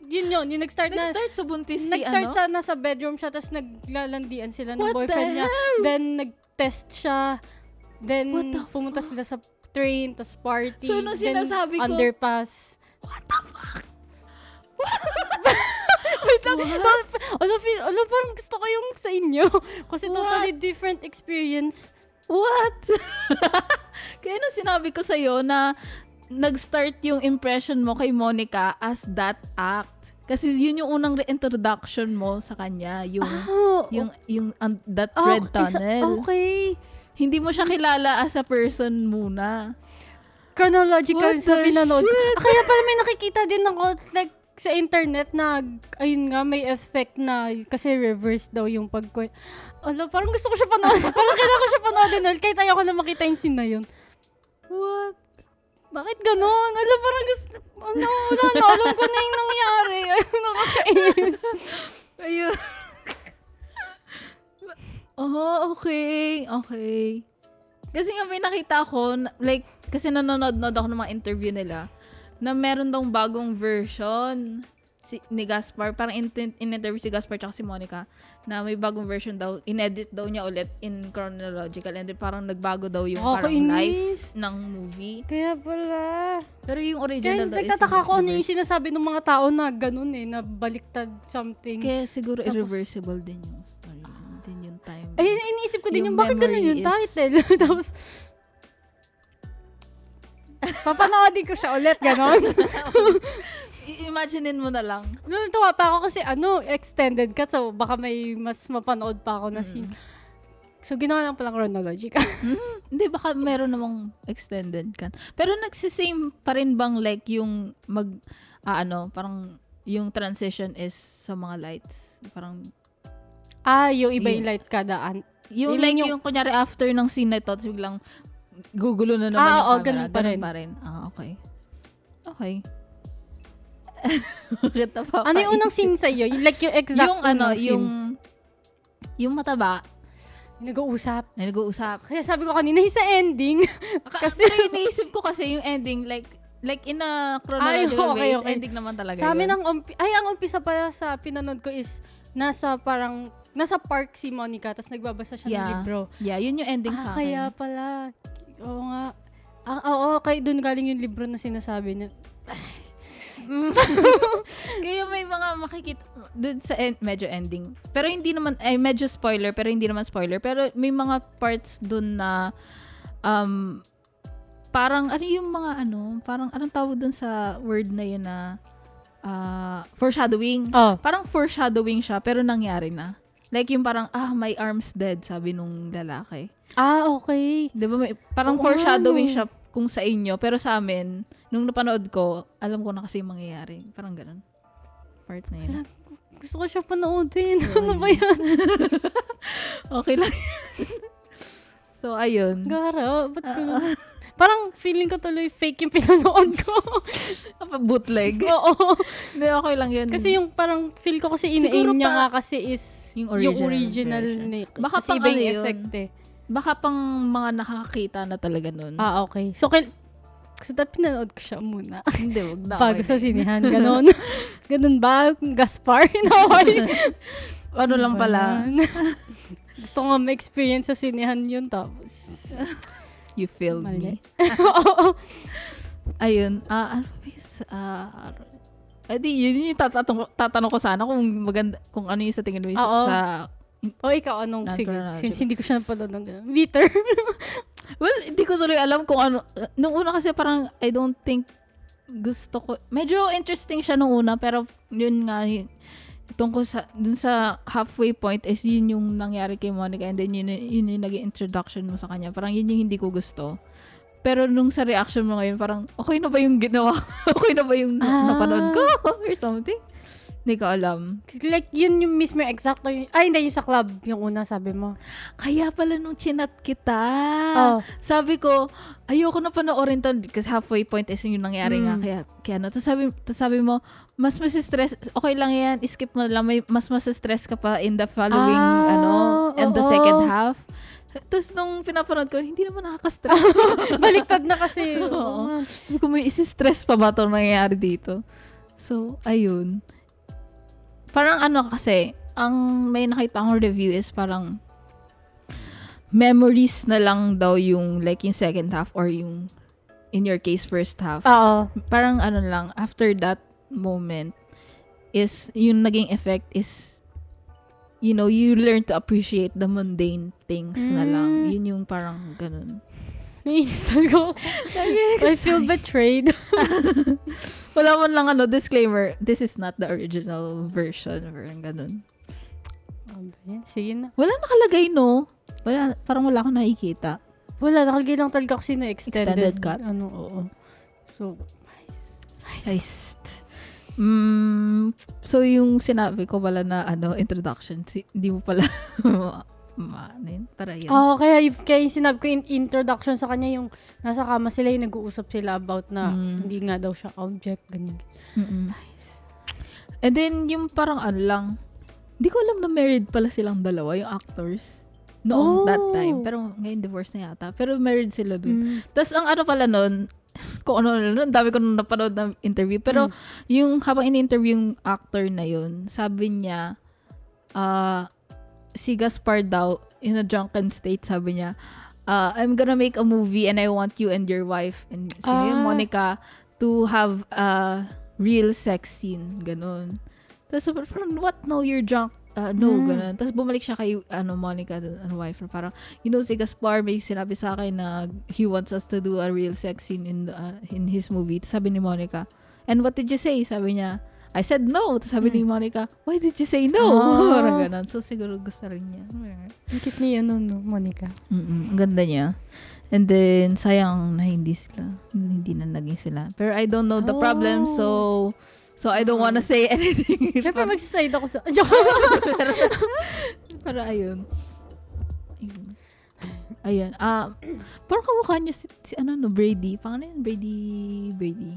yun. Yung nag-start na... Nag-start sa buntis Nag-start sa nasa bedroom siya, tapos naglalandian sila ng What boyfriend the niya. hell? Then, nag-test siya. Then, What the pumunta sila sa train, tapos party. So, nung then, sinasabi ko- underpass. What the fuck? Wait lang. Parang gusto ko yung sa inyo. Kasi totally different experience. What? Kaya nung sinabi ko sa'yo na nag-start yung impression mo kay Monica as that act. Kasi yun yung unang reintroduction mo sa kanya. That red tunnel. Okay. Hindi mo siya kilala as a person muna. Chronological What sa the pinanood. shit? Kaya pala may nakikita din ako, like, sa internet na, ayun nga, may effect na, kasi reverse daw yung pagkwento. Parang gusto ko siya panoodin. Parang kailangan ko siya panoodin. Kahit ayoko na makita yung scene na yun. What? Bakit ganon? Parang gusto, wala na, alam ko na yung nangyari. Nakakainis. Ayun. Oh, okay. Okay. Kasi nga may nakita ko, like, kasi nanonood ako ng mga interview nila, na meron daw bagong version ni Gaspar. Parang in-interview si Gaspar tsaka si Monica, na may bagong version daw. In-edit daw niya ulit in chronological. And then parang nagbago daw yung parang life ng movie. Kaya pala. Pero yung Kaya original daw is nagtataka ko ano yung reverse. sinasabi ng mga tao na ganun eh, na baliktad something. Kaya siguro Tapos- irreversible din yung story. Din yung time. Ay, iniisip ko din Yung yung bakit ganun memory yung is- title. Tapos, papanoodin ko siya ulit, ganon. Imaginein mo na lang. Natuwa pa ako kasi extended cut, so baka may mas mapanood pa ako na scene. So, ginawa lang palang chronological. Hindi, baka meron namang extended kan. Pero nagsisame pa rin bang like yung parang yung transition is sa mga lights. Parang Yung iba yung light kada. yung Yun like yung- yung kunyari after ng scene na ito, tapos biglang gugulo na naman Oo, yung camera. ganun pa rin. Ganun pa rin. Okay. Okay. Bakit pa Ano yung unang scene sa iyo? Like yung exact yung unang scene? yung mataba, Nag-uusap. ay nag-uusap. Kaya sabi ko kanina, sa ending. Kasi pero iniisip ko kasi yung ending like in a chronological okay, ways, okay. ending naman talaga Sa amin yun. ang umpisa pala sa pinanood ko is nasa park si Monica, tapos nagbabasa siya ng libro. Yeah, yun yung ending sa akin. Kaya pala. Oo nga. Oo, kaya doon galing yung libro na sinasabi niya. Kaya may mga makikita dun sa medyo ending. Pero hindi naman medyo spoiler, pero hindi naman spoiler. Pero may mga parts dun na parang yung mga parang anong tawag dun sa word na yun na foreshadowing. Oh. Parang foreshadowing siya pero nangyari na. Like yung parang my arm's dead, sabi nung lalaki. Okay. 'Di ba parang Oo, foreshadowing ano. siya kung sa inyo, pero sa amin nung napanood ko, alam ko na kasi yung mangyayari. Parang ganun. Part na yun. Gusto ko siya panoodin. Ano ba yan? Okay lang. So, ayun. Gara, ba't ganun? Parang feeling ko tuloy fake yung pinanood ko. Bootleg. Oo. Hindi, okay lang yun. Kasi yung parang feel ko kasi Siguro in-aim niya pa- nga kasi is Yung yung original original version. ni Baka kasi pang iba yung ano yun. effect eh. Baka pang mga nakakakita na talaga nun. Okay. So, that pinanood ko siya muna. Hindi, wag na. Bago okay sa na yun. sinihan. Ganon. Ganon ba? Gaspar? Naway. Ano lang pala. Gusto ko nga ma-experience sa sinihan yun. Tapos, You failed mali. me. Ayun. Ano ba di, yun yung tatanong ko sana kung maganda, kung ano yung sa tingin mo Oo. sa O ikaw, anong, sige, Non-chronological. since hindi ko siya napanood ng gano'n. Bitter. well, hindi ko tuloy alam kung ano. Nung una kasi parang, I don't think gusto ko. Medyo interesting siya nung una, pero yun nga, tungkol sa, dun sa halfway point is yun yung nangyari kay Monica and then yun yung naging introduction mo sa kanya. Parang yun yung hindi ko gusto. Pero nung sa reaction mo ngayon, parang, okay na ba yung ginawa? Okay na ba yung napanood ko? Or something? Hindi ko alam. Like, yun yung mismo yung exacto yung, hindi, yung sa club, yung una, sabi mo. Kaya pala nung chinat kita, Oh. sabi ko, ayoko na panoorin to kasi halfway point is yung nangyari nga. Kaya ano, tapos sabi mo, mas stress, okay lang yan, skip mo na lang, mas stress ka pa in the following, and the second half. Tapos nung pinapanood ko, hindi naman nakaka-stress. Baliktad na kasi. Oo. Sabi ko, may isi-stress pa ba ito nangyayari dito? So, ayun. Parang kasi, ang may nakita akong review is parang memories na lang daw yung like yung second half or yung in your case first half. Oo. Parang lang, after that moment is yung naging effect is you learn to appreciate the mundane things na lang. Yun yung parang ganun. Naiinstall ko. I feel betrayed. Wala man lang disclaimer, this is not the original version or ganun. Sige na. Wala nakalagay, no? Parang wala akong nakikita. Wala, nakalagay lang talaga kasi na extended cut. Oo. So, Nice. So, yung sinabi ko pala na introduction, hindi mo pala para yan. kaya yung sinabi ko in introduction sa kanya yung nasa kama sila yung nag-uusap sila about na hindi nga daw siya object, ganyan. Nice. And then, yung parang lang, hindi ko alam na married pala silang dalawa, yung actors. Noong that time. Pero ngayon, divorce na yata. Pero married sila dun. Tapos, ang pala nun, kung ang dami ko nung napanood na interview. Pero, yung habang in-interview yung actor na yun, sabi niya, si Gaspar daw, in a drunken state, sabi niya, I'm gonna make a movie and I want you and your wife, and sino yung Monica, to have a real sex scene. Ganon. Tapos, what? No, you're drunk. No, ganon. Tapos, bumalik siya kay Monica, and wife. Parang, si Gaspar, may sinabi sa akin na he wants us to do a real sex scene in his movie. Tapos, sabi ni Monica, and what did you say? Sabi niya, I said no. Tapos sabi ni Monica, why did you say no? Parang ganon. So, siguro gusto rin niya. Ang cute niya no, Monica. Ang ganda niya. And then, sayang na hindi na naging sila. Pero I don't know the problem, so I don't wanna say anything. Siyempre, magsaside ako sa... Pero ayun. Ayan. Parang kamukha niya si Brady. Pangalan yun? Brady.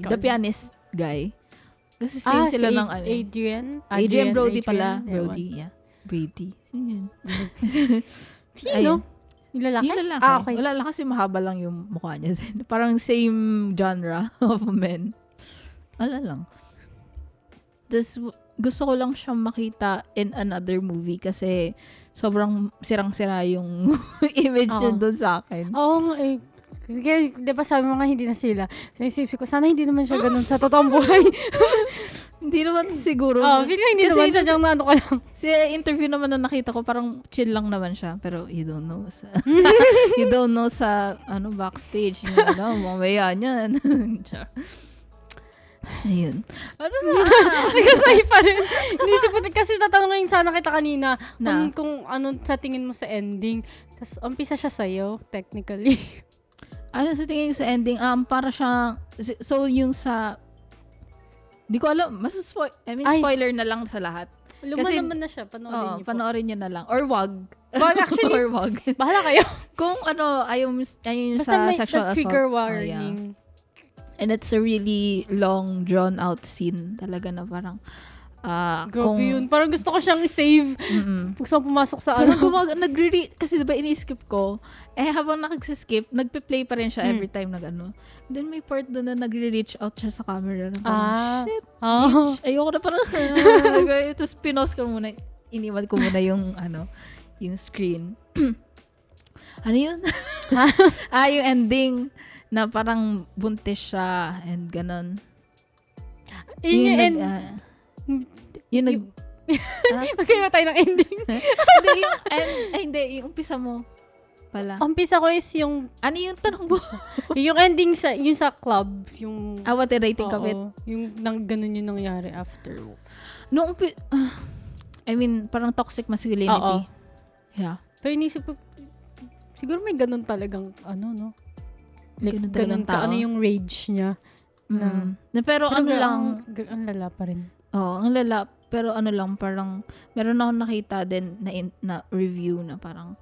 The pianist guy. Kasi same sila ng Adrian Brody pala. Brody, yeah. Brady. Sino yun? Sino? Yung lalaki? Yung lalaki. Okay. Wala lang kasi mahaba lang yung mukha niya. Parang same genre of men. Wala lang. Tapos, gusto ko lang siyang makita in another movie kasi sobrang sirang-sira yung image niya doon sa akin. Oo, Sige, di ba sabi mo nga hindi na sila. Naisip ko, sana hindi naman siya ganun sa totoong buhay. Hindi naman siguro. Feel ko hindi naman siya diyang naano ko lang. Sa interview naman na nakita ko, parang chill lang naman siya. Pero you don't know. You don't know sa backstage. Mamaya niyan. Ayun. Ano na? Nagkasay pa rin. Inisip ko, kasi tatanungin sana kita kanina Na? kung ano sa tingin mo sa ending. Tapos, umpisa siya sa'yo, technically. Ano sa tingin ko sa ending? Para siya, so yung sa, di ko alam, spoiler na lang sa lahat. Naman na siya, panoorin niyo po. Panoorin niyo na lang. Or wag. Wag, actually. Or wag. Bahala kayo. Kung ayaw Basta sa may sexual assault. trigger Yeah. warning. And it's a really long, drawn-out scene. Talaga na parang, Grabe yun. Parang gusto ko siyang i-save. Pag saan pumasok sa Parang kasi diba ini-skip ko, habang nakagsiskip, nagpe-play pa rin siya every time Then may part doon na nagre-reach out siya sa camera. Shit, bitch. Ayoko na parang, tapos pinost ko muna, iniwan ko muna yung, yung screen. Ano yun? Yung ending, na parang buntis siya, and ganon. Yun yung end. Yung nag... Magkaiba tayo ng ending. Hindi, yung end, hindi, yung umpisa mo pala. Umpisa ko is yung Ano yung tanong mo? yung ending sa yung sa club, yung What the rating of it? yung ganun yung nangyari after. Noong, I mean, parang toxic masculinity. Oo. Yeah. Pero inisip ko, siguro may ganun talagang, no? Like, Ganun talagang tao. ano yung rage niya. Pero ano lang, ang lala pa rin. ang lala, pero ano lang, parang, meron akong nakita din na review na parang,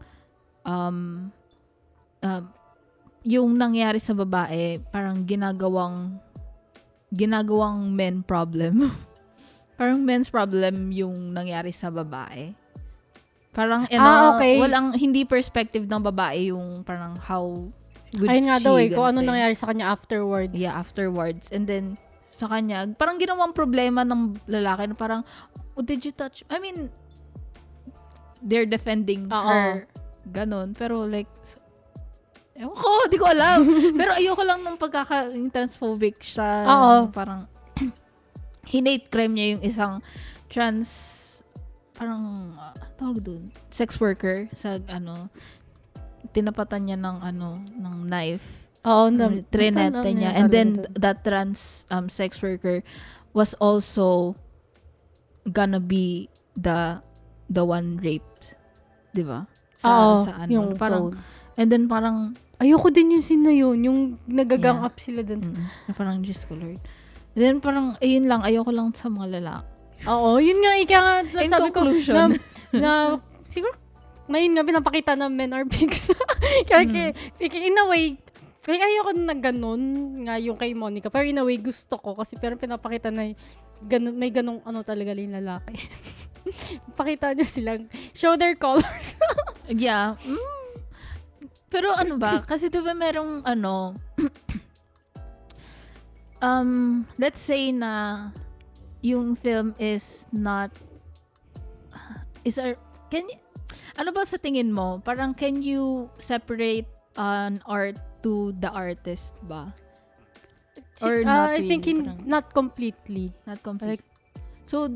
yung nangyari sa babae, parang ginagawang men problem. Parang men's problem yung nangyari sa babae. Parang, okay. walang, hindi perspective ng babae yung parang how good Ayun nga she, daw kung ano ganito. nangyari sa kanya afterwards. Yeah, afterwards. And then, sa kanya, parang ginawang problema ng lalaki na parang, oh, did you touch? I mean, they're defending her. Ganon. Pero like, ewan ko, di ko alam. Pero ayoko lang nung yung transphobic siya. Parang, hinate crime niya yung isang parang, tawag dun, sex worker sa, tinapatan niya ng knife. Trinete niya. And then, that trans sex worker was also gonna be the one raped. Diba? Sa yung parang, phone. and then parang, ayoko din yung scene na yun, yung nagagang up sila dun. Na parang, just ko Lord. And then parang, ayun lang, ayoko lang sa mga lalaki. Oo, yun nga, In sabi ko, conclusion. na siguro, ngayon nga, pinapakita na men are pigs. Kaya, in a way, like, ayoko na ganun, nga yung kay Monica. Pero in a way, gusto ko. Kasi pero pinapakita na may ganung talaga yung lalaki. Pakita nyo silang, show their colors. Yeah. Pero ano ba? Kasi diba merong let's say na yung film is not ano ba sa tingin mo? Parang can you separate an art to the artist ba? Or not I really? think Parang, not completely. not complete. So,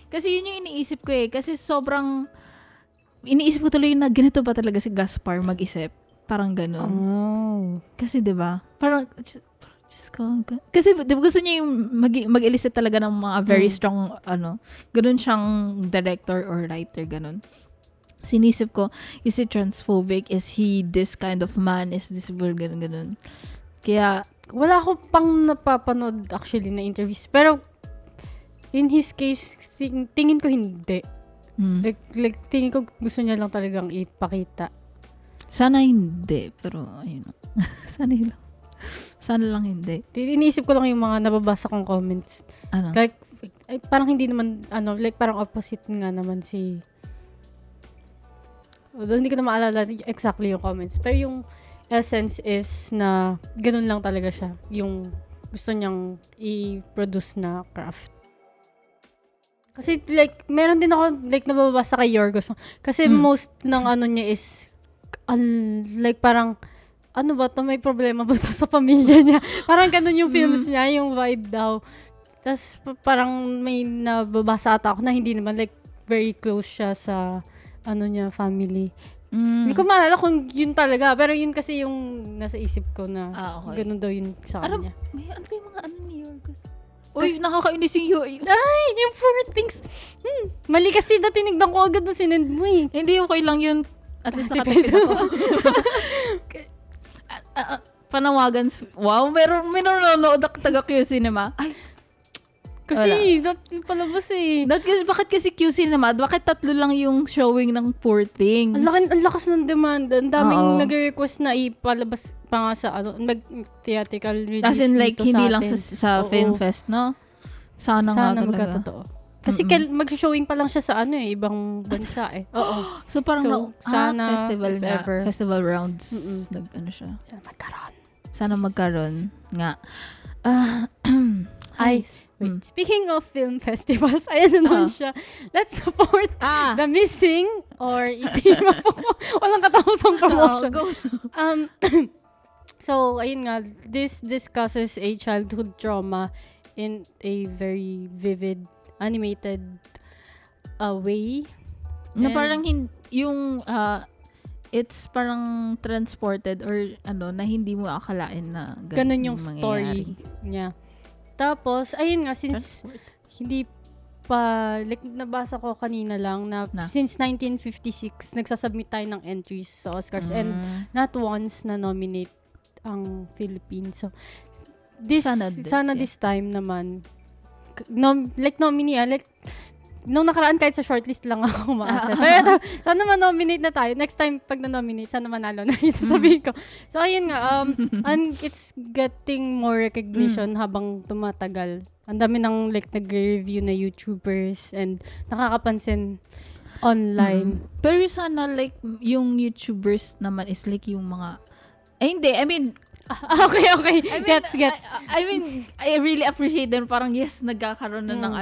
kasi yun yung iniisip ko eh. Kasi sobrang iniisip ko tuloy na ganito ba talaga si Gaspar mag-isip? Parang ganun. Oh. Kasi 'di ba? Parang just ko. Kasi 'di ba gusto niya yung mag-elicit talaga ng mga very strong ganun siyang director or writer ganun. Sinisip ko, is he transphobic? Is he this kind of man? Is this ganun? Kaya Wala ko pang napapanood actually na interviews. Pero in his case, tingin ko hindi. Like tingin ko gusto niya lang talagang ipakita. sana hindi, pero ayun. Sana lang hindi. Iniisip ko lang yung mga nababasa kong comments. Ano? Like, parang hindi naman, like parang opposite nga naman si... Although hindi ko na maalala exactly yung comments. Pero yung essence is na ganun lang talaga siya. Yung gusto niyang i-produce na craft. Kasi like, meron din ako like nababasa kay Yorgos. Kasi most ng niya is like parang ano ba to, may problema ba to sa pamilya niya? Parang ganun yung films niya, yung vibe daw. Tapos parang may nababasa ata ako na hindi naman like very close siya sa niya, family. Hindi ko maalala kung yun talaga, pero yun kasi yung nasa isip ko na okay. ganun daw yun sa kanya. May ano ba yung mga ni Yorgos? Uy, nakakainis yung Ay, yung Poor Things. Mali kasi na tinignan ko agad nung sinend mo eh. Hindi, okay lang yun. At least nakatipid ako. Panawagan. Wow, may nanonood ako taga-Q Cinema. Ay, kasi, yung palabas eh. bakit kasi Q Cinema? Bakit 3 lang yung showing ng Poor Things? Ang lakas ng demand. Ang daming nag-request na ipalabas pa nga sa mag-theatrical release. As in like, dito hindi sa lang atin. sa film fest, no? Sana nga talaga. magkatotoo. Kasi mag-showing pa lang siya sa ibang bansa eh. Oo. So parang sana festival if nga, ever. festival rounds, siya. Sana magkaroon. Sana magkaroon nga. Wait, speaking of film festivals, ayan na naman siya. Let's support The Missing or Itima po. Walang katapusang promotion. Go. So, ayun nga, this discusses a childhood trauma in a very vivid, animated way. Na And- parang yung it's parang transported or na hindi mo akalain na Ganun yung mangyayari. story niya. Tapos, ayun nga, since hindi pa, like, nabasa ko kanina lang na since 1956, nagsasubmit tayo ng entries sa Oscars and not once na nominate ang Philippines. So, sana this time naman, nominee, nung nakaraan kahit sa shortlist lang ako umaasa. Pero sana ma-nominate na tayo. Next time, pag na-nominate, sana manalo na yung sasabihin ko. So, ayun nga, and it's getting more recognition habang tumatagal. Ang dami ng nagre-review na YouTubers and nakakapansin online. Pero sana yung YouTubers naman is yung mga hindi, I mean Okay. I mean, Gets. I mean, I really appreciate them. Parang yes, nagkakaroon na ng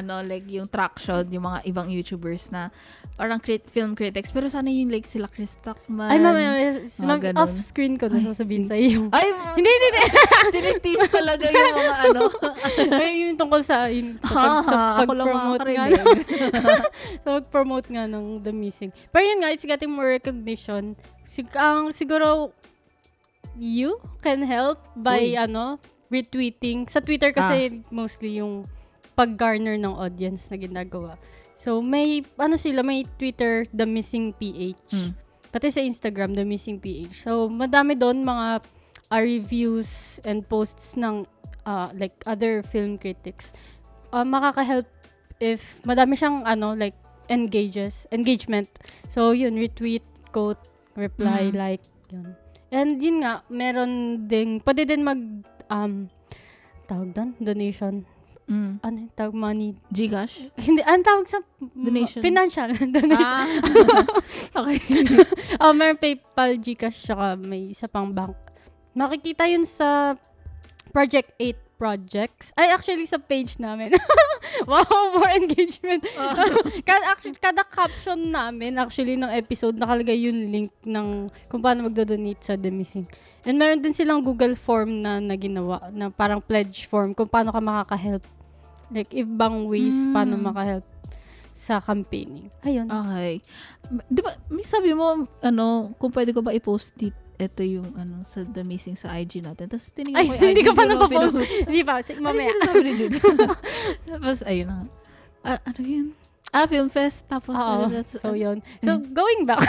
yung traction, yung mga ibang YouTubers na parang film critics. Pero sana yung sila Chris Tuckman. Ay, mama, off-screen ko na sasabihin sa iyo. Ay, Hindi. tinitease talaga yung mga Ay, yung tungkol sa ako lang pag-promote nga. Sa pag-promote nga ng The Missing. Pero yun nga, it's getting more recognition. Siguro, you can help by retweeting. Sa Twitter kasi mostly yung pag-garner ng audience na ginagawa. So may may Twitter The Missing PH. Pati sa Instagram The Missing PH. So madami doon mga reviews and posts ng other film critics. Makaka-help if madami siyang engagement. So yun, retweet, quote, reply, yun. And yun nga, meron ding, pwede din tawag doon, donation. Ano yung tawag, money? Gcash? Hindi, ang tawag sa Donation. Financial donation. Okay. Meron PayPal, Gcash, saka may isa pang bank. Makikita yun sa Project 8 projects. Ay, actually, sa page namin. Wow, more engagement. Kada caption namin, actually, ng episode, nakalagay yung link ng kung paano magdodonate sa The Missing. And meron din silang Google form na ginawa, na parang pledge form, kung paano ka makaka-help. Like, ibang ways paano maka-help sa campaigning. Ayun. Okay. Di ba, may sabi mo, kung pwede ko ba i-post ito yung sa The Missing sa IG natin. Tapos tinignan ko yung hindi IG. ka pa napapost. Hindi pa. Mamaya. Ano sinasabi ni Judy? Tapos, ayun na. Ano yun? Film Fest. Tapos, so yun. So, going back.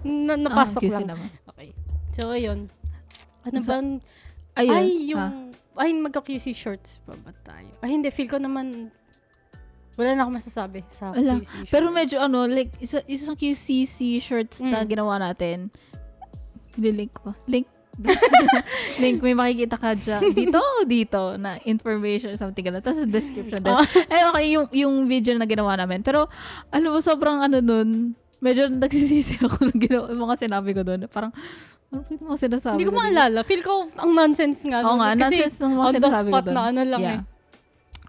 Napasok QC lang. naman. Okay. So, ayun. Ano ba? Ayun. Magka-QC shorts pa ba tayo? Ay, hindi. Feel ko naman, wala na ako masasabi sa Wala. QC shorts. Pero medyo isa sa QCC shorts na ginawa natin. Link pa. Link, may makikita ka dyan. Dito, na information, something gano'n. Tapos description din. Okay, yung video na ginawa namin. Pero, sobrang nun, medyo nagsisisi ako ng mga sinabi ko doon. Parang, ano yung mga sinasabi Hindi ko maalala. Feel ko, ang nonsense nga. Oo nga, kasi nonsense ng mga on the sinasabi ko spot doon. na lang eh.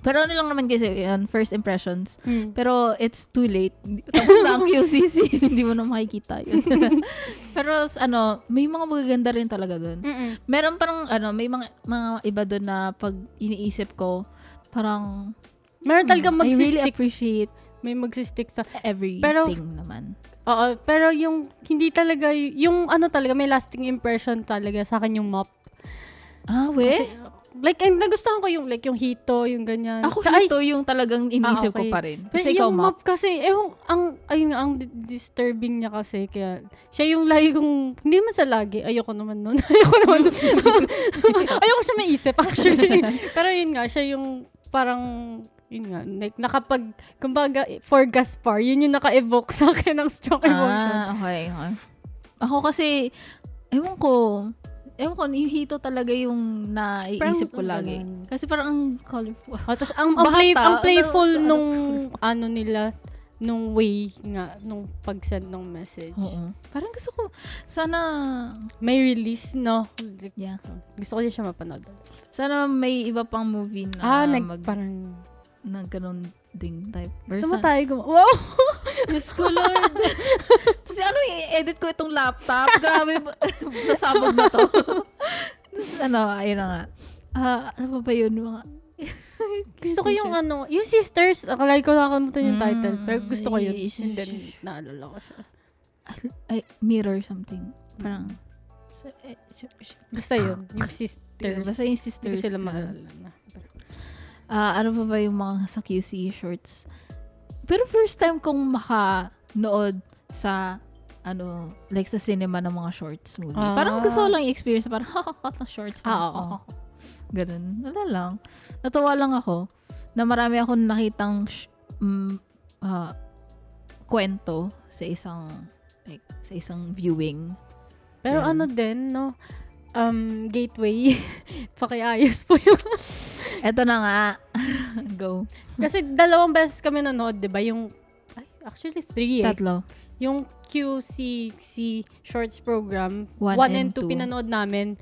Pero lang naman kasi yun, first impressions. Pero it's too late. Tapos na ang QCC, hindi mo na makikita yun. Pero may mga magaganda rin talaga doon. Meron parang may mga iba doon na pag iniisip ko, parang Meron talaga I really magsistik. appreciate May magsistik sa everything naman. Oo, pero yung hindi talaga, yung talaga, may lasting impression talaga sa akin yung mop. Kasi, Nagustuhan ko yung Hito, yung ganyan. ako ito yung talagang inisip ko pa rin. Pero Kasi ikaw, yung Mop. mop kasi, ang disturbing niya kasi, kaya, siya yung lagi kong, hindi man sa lagi, ayoko naman nun. Ayoko siya maisip, actually. Pero yun nga, siya yung, parang, yun nga, kumbaga, for Gaspar, yun yung naka-evoke sa akin ng strong emotion. Okay. Ako kasi, ewan ko, yung Hito talaga yung naiisip ko lagi. Kasi parang ang colorful. Tapos ang Bata, playful pero nung nung way nga, nung pag-send ng message. Oo. Parang gusto ko, sana, May release, no? yeah. Gusto ko din siya mapanood. Sana may iba pang movie na Parang, na ganun ding type. gusto mo tayo wow! Diyos ko, Lord. Kasi i-edit ko itong laptop. Grabe, sasabog na to. Tapos ayun na nga. Ano pa ba yun? Gusto ko yung yung Sisters, lagi ko nakakalimutan yung title, pero gusto ko yun. Yes. And then, naalala ko siya. Ay, Mirror something. Parang, Basta yun, yung Sisters. basta yung Hindi sisters. ko sila maalala na. Ano pa ba yung mga sa QC shorts? Pero first time kong makanood sa like sa cinema ng mga shorts movie. Ah. Parang gusto ko lang i-experience, parang cut na shorts. Oo. Ganun. Wala lang. Natuwa lang ako na marami akong nakitang kwento sa isang viewing. Pero Yan. din, no? Gateway. Pakiayos po yun. Eto na nga. Go. Kasi 2 beses kami nanood, di ba? Actually 3 eh. Tatlo. Yung QCC Shorts Program, 1 1 and 2 pinanood namin.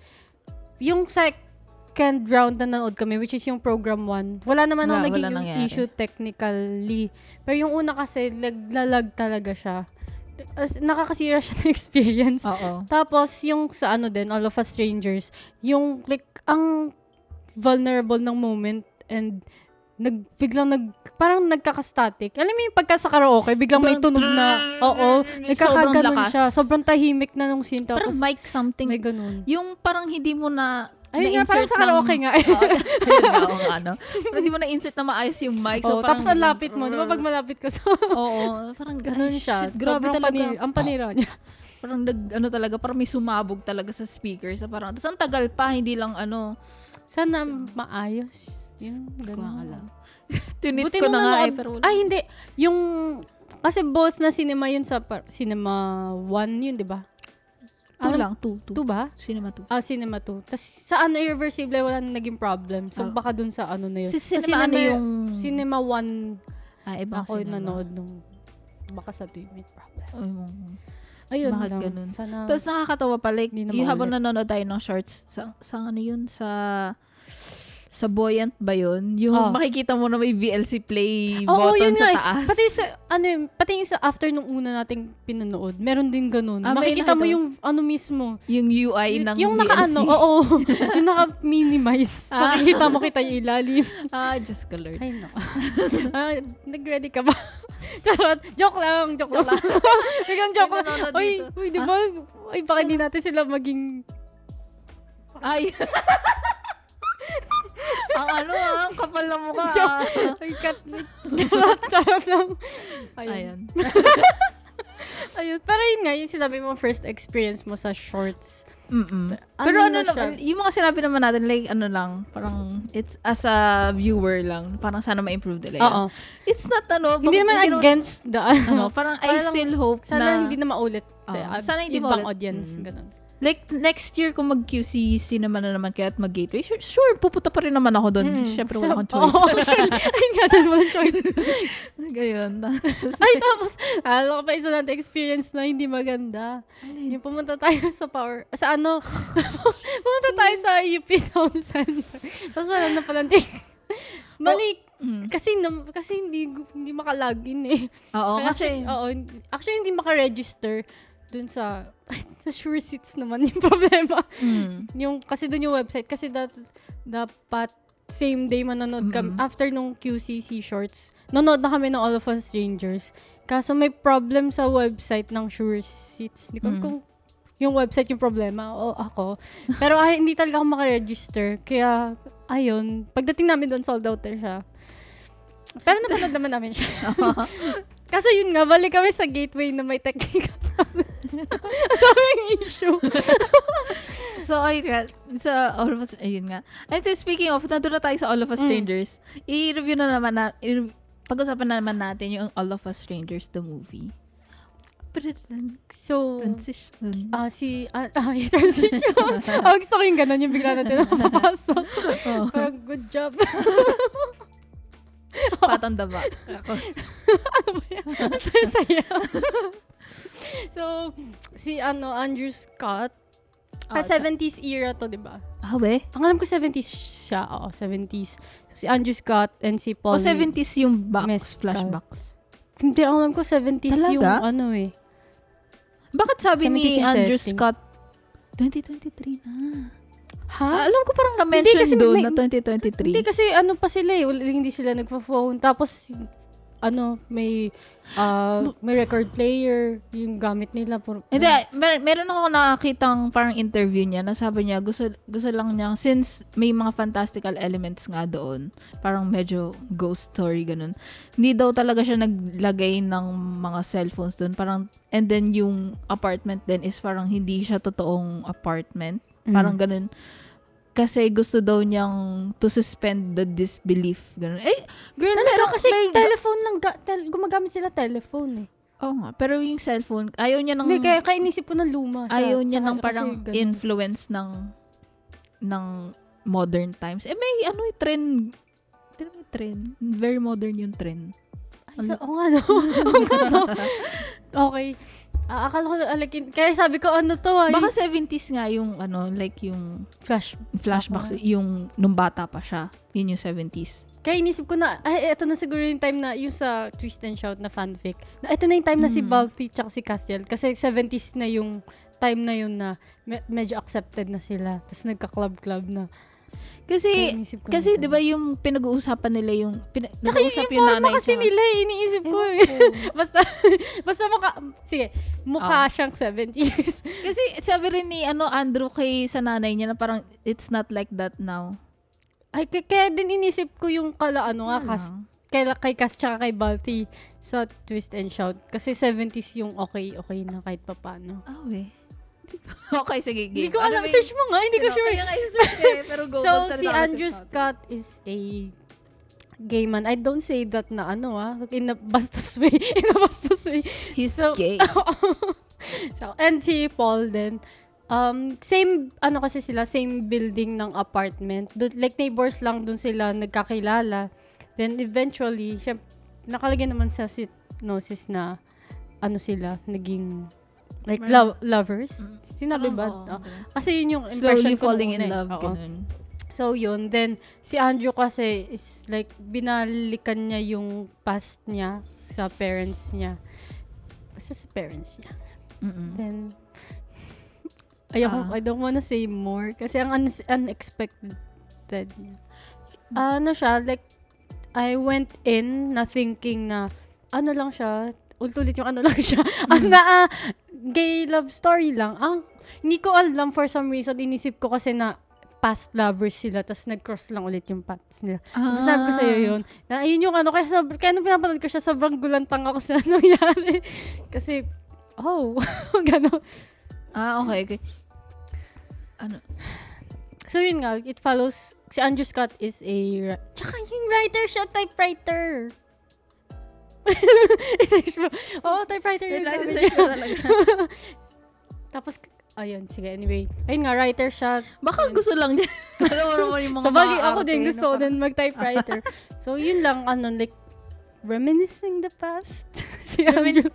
Yung second round na nanood kami, which is yung Program 1, wala naman Wala naging nangyari. issue technically. Pero yung una kasi, naglalag talaga siya. Nakakasira siya ng experience. Oo. Tapos, yung sa All of Us Strangers, yung ang vulnerable ng moment and parang nagkaka-static. Alam mo yung pagka sa karaoke, biglang may tunog na, nagkakaganon lakas. siya. Sobrang tahimik na nung scene. Parang Tapos, mic something. may ganun. Yung parang hindi mo na Ayun nga, parang sa karaoke nga. Ayun nga, oo nga, no? Parang hindi mo na-insert na maayos yung mic. So, Tapos ang lapit mo. Di ba pag malapit ka sa... Oo. Parang ganun siya. Shit, grabe Sobrang talaga. ang panira niya. Parang talaga, parang may sumabog talaga sa speakers. Parang, tapos ang tagal pa, hindi lang Sana maayos. Yung Ko ganun. alam. Tunit Buti ko nung na nga nanood- eh. Pero wala. Ay, hindi. Yung... Kasi both na cinema yun sa... Cinema 1 yun, di ba? Two lang. Two. 2 ba? Cinema 2. Cinema 2. Tapos sa Irreversible, wala na naging problem. So, baka dun sa na yun. Si Sa cinema, yung... Cinema 1, ibang ako cinema. nanood nung... Baka sa 2 may problem. Ayun, Ayun bakit lang. ganun? Sana... Tapos nakakatawa pa, like, Hindi na yung habang maulit. nanonood tayo ng shorts, sa ano yun, sa Buoyant ba yun? Yung makikita mo na may VLC play button yun sa nga eh. taas. Pati yung sa after nung una nating pinanood, meron din ganun. May Makikita mo nakita- yung mismo. Yung UI ng yung VLC. yung naka-minimize. Makikita mo kita yung ilalim. Just Lord. Ay, no. Nag-ready ka ba? Charot. Joke lang. Biglang joke lang. nanonood Uy, dito. di ba? Uy, baka hindi natin sila maging... Ay! ang kapal na mukha. Ay, charot lang. Ayan. Ayun. Pero yun nga, yung sinabi mo first experience mo sa shorts. Pero na siya? yung mga sinabi naman natin, like, parang, it's as a viewer lang, parang sana ma-improve nila yan. Oo. It's not, Hindi naman against the parang I Parang still hope sana na, hindi na maulit sa sana hindi ibang maulit. audience. Ganun. like, next year, kung mag-QCC naman na naman kaya at mag-gateway, sure, pupunta pa rin naman ako doon. Siyempre, wala akong choice. Ay nga, din walang choice. Gayon. Ay, tapos, alam ko pa isa natin experience na hindi maganda. Yung pumunta tayo sa pumunta tayo sa UP Town Center. Tapos wala na palang Balik. Kasi hindi makalagin eh. Oo, Kaya kasi, actually hindi maka-register dun sa Sure Seats naman yung problema. Yung kasi dun yung website kasi dapat same day manonood kami after nung QCC shorts. Nanonood na kami ng All of Us Strangers. Kaso may problem sa website ng Sure Seats. Hindi ko alam kung yung website yung problema o ako. Pero hindi talaga ako maka-register. Kaya ayun, pagdating namin doon sold out na siya. Pero napanood naman namin siya. Kasi yun nga, balik kami sa gateway na may technical problems. Ang daming issue. so, sa All of Us, ayun nga. And then, speaking of, nandun na tayo sa All of Us Strangers, i-review na naman pag-usapan na naman natin yung All of Us Strangers, the movie. So, Transition. yung transition. Gusto ko yung ganun, yung bigla natin napapasok. Parang, good job. Patanda ba? Ano ba yan? Ang saya. So, si Andrew Scott, 70s era to, di ba? We? Ang alam ko 70s siya. Oo, 70s. So, si Andrew Scott and si Paul. 70s yung Mescal. flashbacks. Hindi, ang alam ko 70s Talaga? yung Bakit sabi 70s ni yung Andrew setting. Scott, 2023 na? Ha? Alam ko parang na-mention Hindi, kasi doon may- na 2023. Hindi kasi ano pa sila eh, hindi sila nagpa-phone. Tapos may record player yung gamit nila. Hindi, meron ako nakakitang parang interview niya na sabi niya, gusto lang niya, since may mga fantastical elements nga doon, parang medyo ghost story, ganun. Hindi daw talaga siya naglagay ng mga cellphones doon. Parang, and then yung apartment din is parang hindi siya totoong apartment. Parang ganun. Kasi gusto daw niyang to suspend the disbelief. Ganun. Girl, Talaga kasi may telephone lang, gumagamit sila telephone eh. Oo nga, pero yung cellphone, ayaw niya ng... Hindi, kaya inisip ko na luma siya. Ayaw niya Tsaka ng kasi parang ganun. influence ng modern times. May trend. May trend. Very modern yung trend. Oo nga, no? Okay. Akala ko, kaya sabi ko, ano to Baka 70s nga yung, like yung flashbacks, yung nung bata pa siya. Yun yung 70s. Kaya inisip ko na, eto na siguro yung time na, yung sa Twist and Shout na fanfic, na eto na yung time na si Balti tsaka si Castiel. Kasi 70s na yung time na yun na medyo accepted na sila. Tapos nagka-club-club na. Kaya inisip ko Kasi na 'di ba yung pinag-uusapan nila yung tsaka nag-uusap yung yung nanay kasi sa nila, iniisip ko eh. basta mukha siyang 70s. Kasi sabi rin ni Andrew kay sa nanay niya na parang it's not like that now. Ay, kaya din inisip ko yung kay Cass tsaka kay Balti sa Twist and Shout. Kasi 70s yung okay na kahit papano. Okay, sige, game. Hindi ko alam, search mo nga, hindi ko sure. Kaya nga i-search pero go. So, si Andrew Scott is a gay man. I don't say that na in a bastos way. He's So, gay. So, and si Paul din, same, kasi sila, same building ng apartment. Like, neighbors lang dun sila nagkakilala. Then, eventually, nakalagay naman sa synopsis na, sila, naging, like, lovers. Sinabi ba? Kasi yun yung impression Slowly ko falling in noon love, Oo. ganun. So, yun. Then, si Andrew kasi is like, binalikan niya yung past niya sa parents niya. Basta sa parents niya. Then, I don't wanna say more kasi ang unexpected niya. Siya, like, I went in na thinking na, lang siya, ulit yung lang siya, gay love story lang. Hindi ko alam for some reason, inisip ko kasi na past lovers sila, tapos nag-cross lang ulit yung paths nila. Sabi ko sa'yo yun. Na, ayun yung kaya nung pinapanood ko siya, sobrang gulantang ako sa nangyari. Kasi, gano'n. Okay. So, yun nga, it follows, si Andrew Scott is tsaka yung writer siya, typewriter. Typewriter yung sabi niya. Tapos, ayun, sige, anyway. Ayun nga, writer siya. Baka gusto lang niya. Alam mo naman yung mga Sabagay, ako arte din, na gusto ko parang- din mag-typewriter. So, yun lang, like, reminiscing the past. Si Andrew.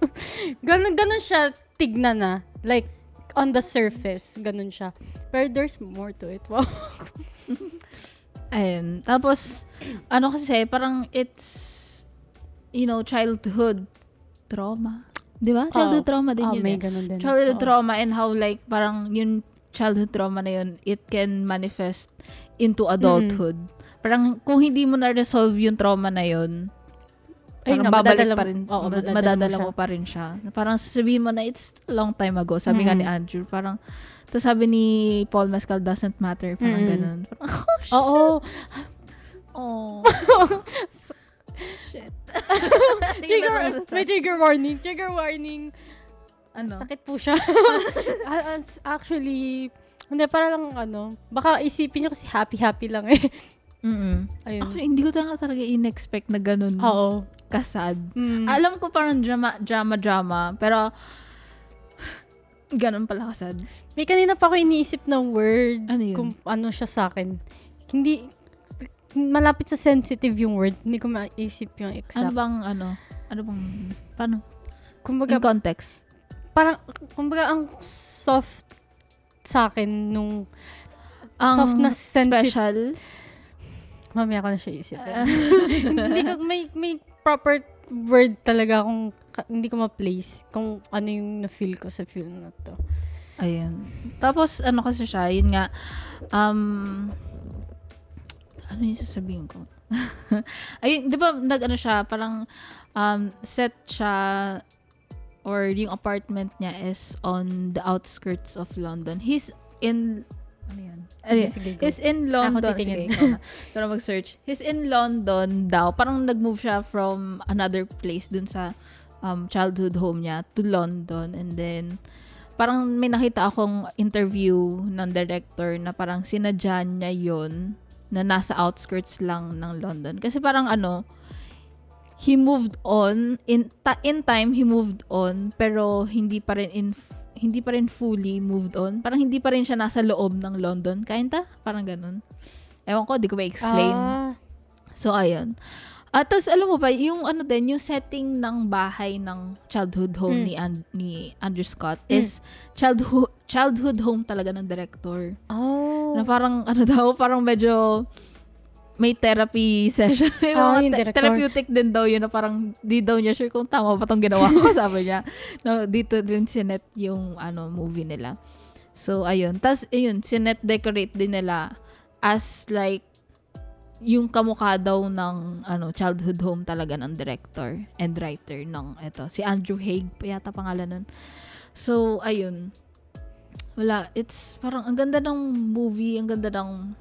Ganun siya tignan na. Like, on the surface, ganun siya. Pero there's more to it. Wow. Ayun. Tapos, kasi, parang it's, childhood trauma. Di ba? Childhood trauma din yun may eh. ganun din. Childhood Oo. trauma and how like, parang yung childhood trauma na yun, it can manifest into adulthood. Parang kung hindi mo na-resolve yung trauma na yun, parang babalik pa rin, madadala mo pa rin siya. Parang sasabihin mo na it's a long time ago. Sabi nga ni Andrew, parang, to sabi ni Paul Mescal, doesn't matter. Parang ganun. Parang, Oo. oh. Shit. May trigger warning. Ano? Sakit po siya. Actually, hindi, para lang baka isipin nyo kasi happy lang eh. Ayun. Ako, hindi ko talaga in-expect na ganun. Oo. Kasad. Mm. Alam ko parang drama, pero ganun pala kasad. May kanina pa ako iniisip ng word Ano yun? kung ano siya sa akin. Hindi, malapit sa sensitive yung word. Hindi ko maisip yung exact. Paano? Kumbaga, In context. parang, ang soft sa akin nung Ang soft na sensitive. special. Mamaya ko na siya isipin. Hindi ko, may proper word talaga kung hindi ko ma-place kung ano yung na-feel ko sa film na to. Ayun. Tapos, ano kasi siya, yun nga, ano yung sasabihin ko? Ayun, di ba, nag-ano siya, parang, set siya, or yung apartment niya is on the outskirts of London. He's in, ano yan? Sige, go. He's in Ako London. titingin. Sige, ikaw na. Pero mag-search. He's in London daw. Parang nag-move siya from another place dun sa childhood home niya to London. And then, parang may nakita akong interview ng director na parang sinadya niya yun na nasa outskirts lang ng London. Kasi parang he moved on. In time, he moved on. Pero hindi pa rin fully moved on. Parang hindi pa rin siya nasa loob ng London. Kinda? Parang ganun. Ewan ko, di ko ma-explain. So, ayun. At tapos, alam mo ba, yung yung setting ng bahay ng childhood home ni Andrew Scott is childhood home talaga ng director. Oh. Na parang, parang medyo may therapy session. Yung director. Therapeutic din daw yun na parang di daw niya sure kung tama pa tong ginawa ko, sabi niya. No, dito din sinet yung movie nila. So, ayun. Tapos, ayun, sinet decorate din nila as like yung kamukha daw ng childhood home talaga ng director and writer ng si Andrew Haig pa yata pangalan nun. So, ayun. Wala. It's parang ang ganda ng movie, ang ganda ng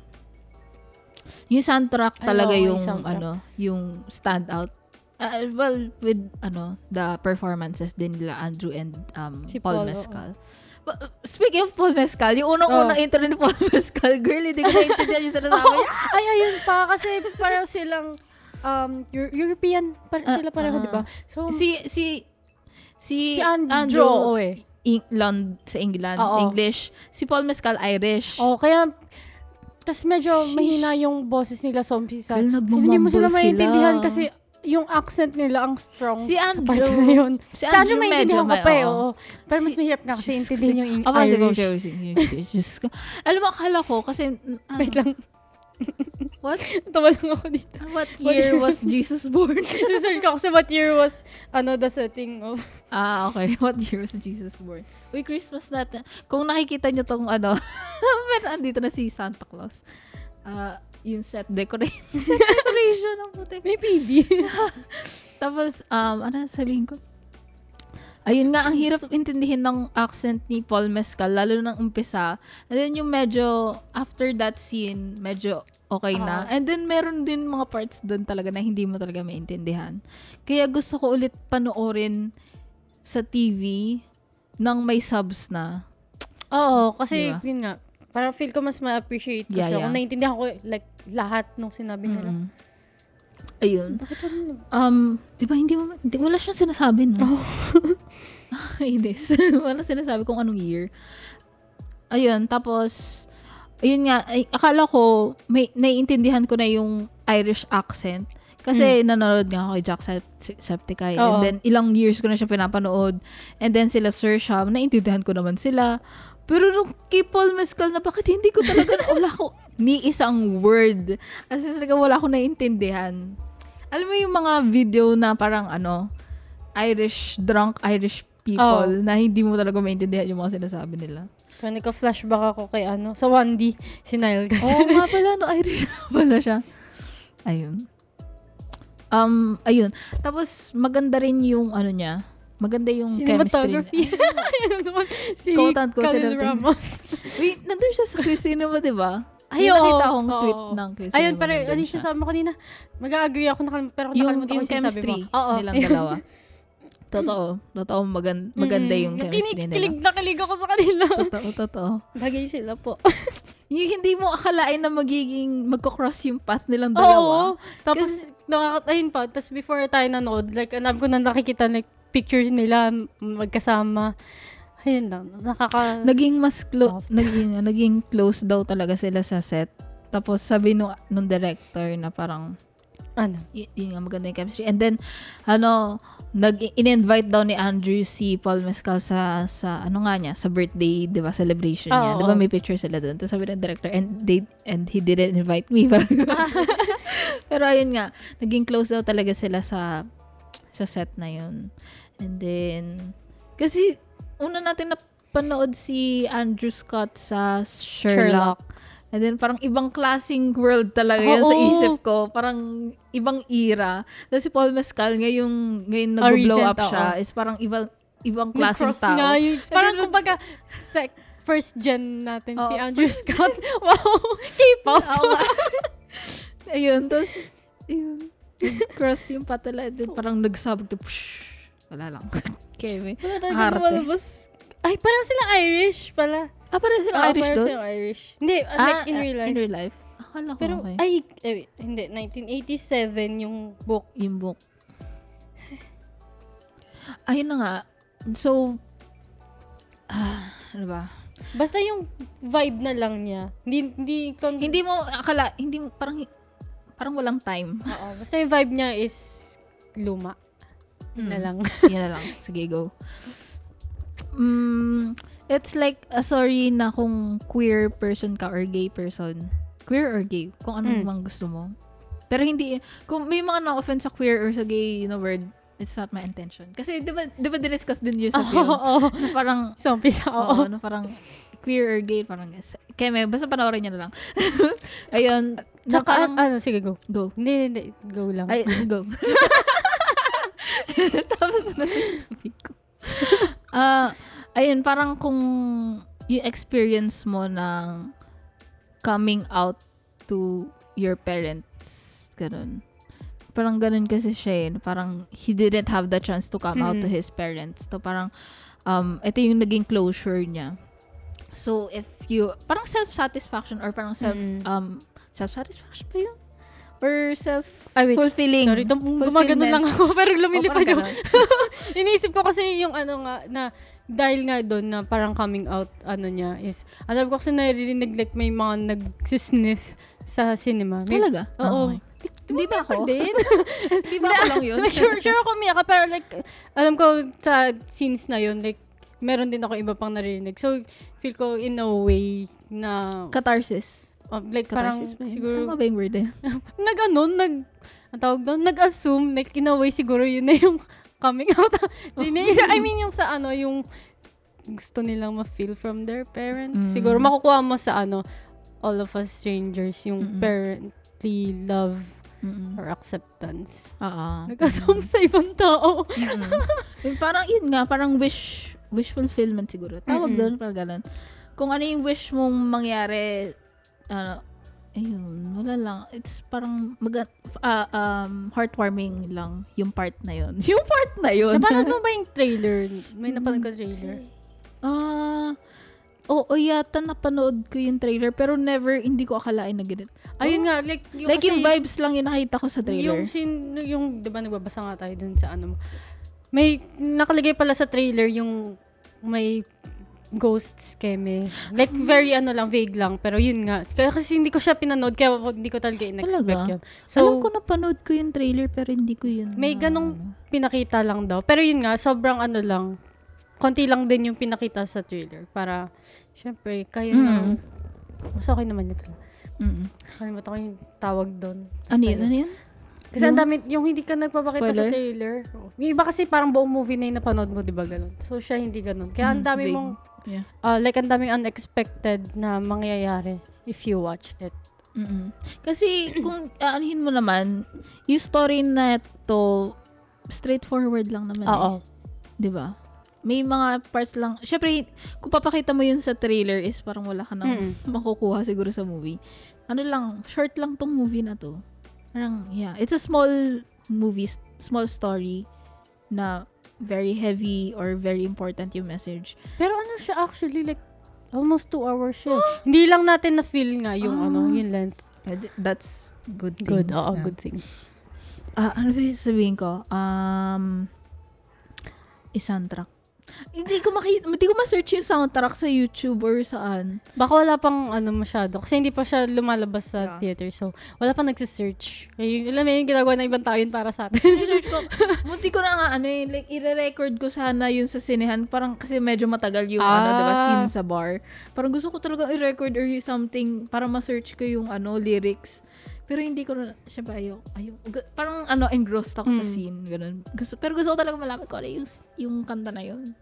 yung soundtrack talaga yung yung standout. Well, with the performances din nila Andrew and Si Paul Paul, Mescal. Speaking of Paul Mescal, yung unang intro ni Paul Mescal, girl, hindi ko naintindihan yung sinasabi niya. Ay, ayun pa. Kasi parang silang European. Sila pareho, di ba? So, Si Andrew, sa England, Oo. English. Si Paul Mescal, Irish. kaya tas medyo Sheesh. mahina yung boses nila sa umpisa. Well, So, nagmamumble hindi mo sila sila. maintindihan kasi yung accent nila ang strong Si sa part Andrew- na yun. Si Andrew maintindihan ko pa oo. Pero mas mahirap nga kasi Diyos ko, intindihin yung Irish. Irish. Diyos ko. Alam mo, akala ko, kasi, Wait lang. What? Tawa lang ako dito. What year was Jesus born? Research ko kasi what year was the setting of. Okay. What year was Jesus born? Uy, Christmas natin. Kung nakikita nyo tong pero andito na si Santa Claus. Yung set decoration ng puti. May PD. Tapos, ano sabihin ko? Ayun nga, ang hirap intindihin ng accent ni Paul Mescal, lalo nang umpisa. And then yung medyo, after that scene, medyo okay na. And then meron din mga parts doon talaga na hindi mo talaga maintindihan. Kaya gusto ko ulit panoorin sa TV nang may subs na. Oo, kasi Diba? yun nga. Parang feel ko mas ma-appreciate ko siya. Kung naiintindihan ko like lahat nung sinabi nila. Mm-mm. Ayun. Bakit ano? Di ba wala siyang sinasabi, no? Inis. Wala sinasabi kung anong year. Ayun, tapos, ayun nga, akala ko, naiintindihan ko na yung Irish accent. Kasi nanonood nga ako kay Jacksepticeye. And then, ilang years ko na siya pinapanood. And then, sila Sir Sham, naiintindihan ko naman sila. Pero nung kay Paul Mescal na bakit hindi ko talaga, wala ko ni isang word. As in, talaga wala ko naiintindihan. Alam mo yung mga video na parang drunk Irish people na hindi mo talaga maintindihan yung mga sinasabi nila. So, nagka-flashback ako kay sa 1D, si Nile kasi. Oo nga pala, Irish pala siya. Ayun. Ayun. Tapos, maganda rin yung niya. Maganda yung chemistry niya. Si Quote-unquote Khalil sila. Ramos. Wait, nandun siya sa Quiz Cinema, di ba? Ay, Yung oo. nakita akong Oo. tweet ng Quiz Cinema. Ayun, pero nandun siya sabi mo kanina. Mag-agree ako, pero nakalimutan ko yung yung sinasabi chemistry mo. Oo. nilang dalawa. Totoo, maganda yung chemistry Kilig nila. na kilig ako sa kanila. Totoo. Bagay sila po. Yung hindi mo akalain na magko-cross yung path nilang Oo. dalawa. Tapos, ayun pa. Tapos before tayo nanood, like, alam ko na nakikita like, pictures nila magkasama. Ayun lang. Naging mas Soft. naging close daw talaga sila sa set. Tapos sabi nung director na parang yun nga maganda yung chemistry. And then in-invite daw ni Andrew si Paul Mescal sa sa birthday, 'di ba, celebration niya. 'Di ba may picture sila doon. Tapos sabi ng director and he didn't invite me. Pero ayun nga, naging close daw talaga sila sa set na yun. And then kasi una natin na nagpanood si Andrew Scott sa Sherlock. And then, parang ibang klaseng world talaga yan sa Oo. isip ko. Parang ibang era. Tapos si Paul Mescal, ngayon nag-blow recent, up siya, is parang ibang klaseng Nag-cross tao. nga yung, parang And then, kumbaga, first gen natin si Oo, Andrew Scott. Wow! K-pop! Oo nga. Ayun, tapos, yun. Cross yung patala. Then parang nagsabog na, wala lang. Keme. Wala talaga Arte. lumalabas. Ay, parang silang Irish pala. Parang silang Irish parang doon? silang Irish. Hindi, like in real life. In real life. Akala ko, Pero, okay. hindi. 1987 yung book. Yung book. Ayun na nga. So, ano ba? Basta yung vibe na lang niya. Hindi mo, akala, hindi mo, parang walang time. Oo, basta yung vibe niya is luma. Yun na lang. Yan na lang. Sige, go. It's like a story na kung queer person ka or gay person. Queer or gay. Kung ano mang gusto mo. Pero hindi, kung may mga na-offend sa queer or sa gay, word, it's not my intention. Kasi, di ba discuss din yun sa film? Oo. Na parang, Sa umpisa, oo. na parang, queer or gay, parang, kaya may, basta panoorin niya na lang. Ayun. Na Tsaka, parang, sige, go. go. Hindi, go lang. Ay, go. Tapos na sabi ko. Ayun, parang kung yung experience mo ng coming out to your parents, ganun. Parang ganun kasi siya eh. Parang he didn't have the chance to come out to his parents. So parang, ito yung naging closure niya. So if you, parang self-satisfaction or parang self-satisfaction ba yun? Or self-fulfilling. Sorry, gumagano lang ako, pero lumilipad yung... Iniisip ko kasi yung na dahil nga doon na parang coming out, niya is, alam ko kasi naririnig like may mga nagsisniff sa cinema. Talaga? Oo. Okay. Hindi ba ako? Hindi ba ako lang yun? sure ako Mia ka, pero like, alam ko sa scenes na yun, like, meron din ako iba pang naririnig. So, feel ko in a way na... Catharsis. like, parang Catharsis ba yun? siguro... Tama ba yung word eh? ang tawag doon, nag-assume, like, in a way, siguro yun na yung coming out. I mean, yung sa yung gusto nilang ma-feel from their parents. Siguro, makukuha mo sa All of Us Strangers, yung parently love or acceptance. Nag-assume sa ibang tao. Yung parang, yun nga, parang wish fulfillment siguro. Tawag doon, parang ganun. Kung ano yung wish mong mangyari, ayun, wala lang. It's parang heartwarming lang yung part na yun. Yung part na yun. Napanood mo ba yung trailer? May napanood ka trailer? Oo, yata napanood ko yung trailer pero never, hindi ko akalain na ganito. Ayun nga, like yung vibes lang yung nakita ko sa trailer. Yung di ba nagbabasa nga tayo dun sa mo. May nakalagay pala sa trailer yung may ghosts keme. Like very vague lang, pero yun nga. Kasi hindi ko siya pinanood kaya hindi ko talaga in-expect yun. So, alam ko napanood ko yung trailer pero hindi ko yun. May ganong pinakita lang daw. Pero yun nga, sobrang lang. Konti lang din yung pinakita sa trailer para syempre kayo na mas okay naman yun. Kalimutan ko yung tawag doon. Ano yun? Kasi ang dami, yung hindi ka nagpapakita sa trailer. Yung iba kasi parang buong movie na yung napanood mo, di ba ganun? So, siya hindi ganun. Kaya ang dami mong, like ang daming unexpected na mangyayari if you watch it. Kasi kung aanihin mo naman, yung story na to straightforward lang naman. Oo. Di ba? May mga parts lang. Syempre, kung papakita mo yun sa trailer is parang wala ka nang makukuha siguro sa movie. Short lang tong movie na to. Parang, yeah. It's a small movie, small story na very heavy or very important yung message. Pero siya actually like almost 2 hours siya. Hindi lang natin na-feel nga yung yung length. That's good thing. Good, good thing. Ano ba yung sasabihin ko? Soundtrack. Hindi ko ma-search yung soundtrack sa YouTube or saan. Baka wala pang masyado. Kasi hindi pa siya lumalabas sa theater. So, wala pang nagsisearch. Alam mo yung ginagawa ng ibang tao yun para sa atin. Search ko. Munti ko na nga like i-record ko sana yun sa sinehan. Parang kasi medyo matagal yung diba, scene sa bar. Parang gusto ko talaga i-record or something para ma-search ko yung lyrics. Pero hindi ko na, syempre ayaw. Parang engrossed ako sa scene, ganun. Pero gusto ko talaga malaman ko yung kanta na yun.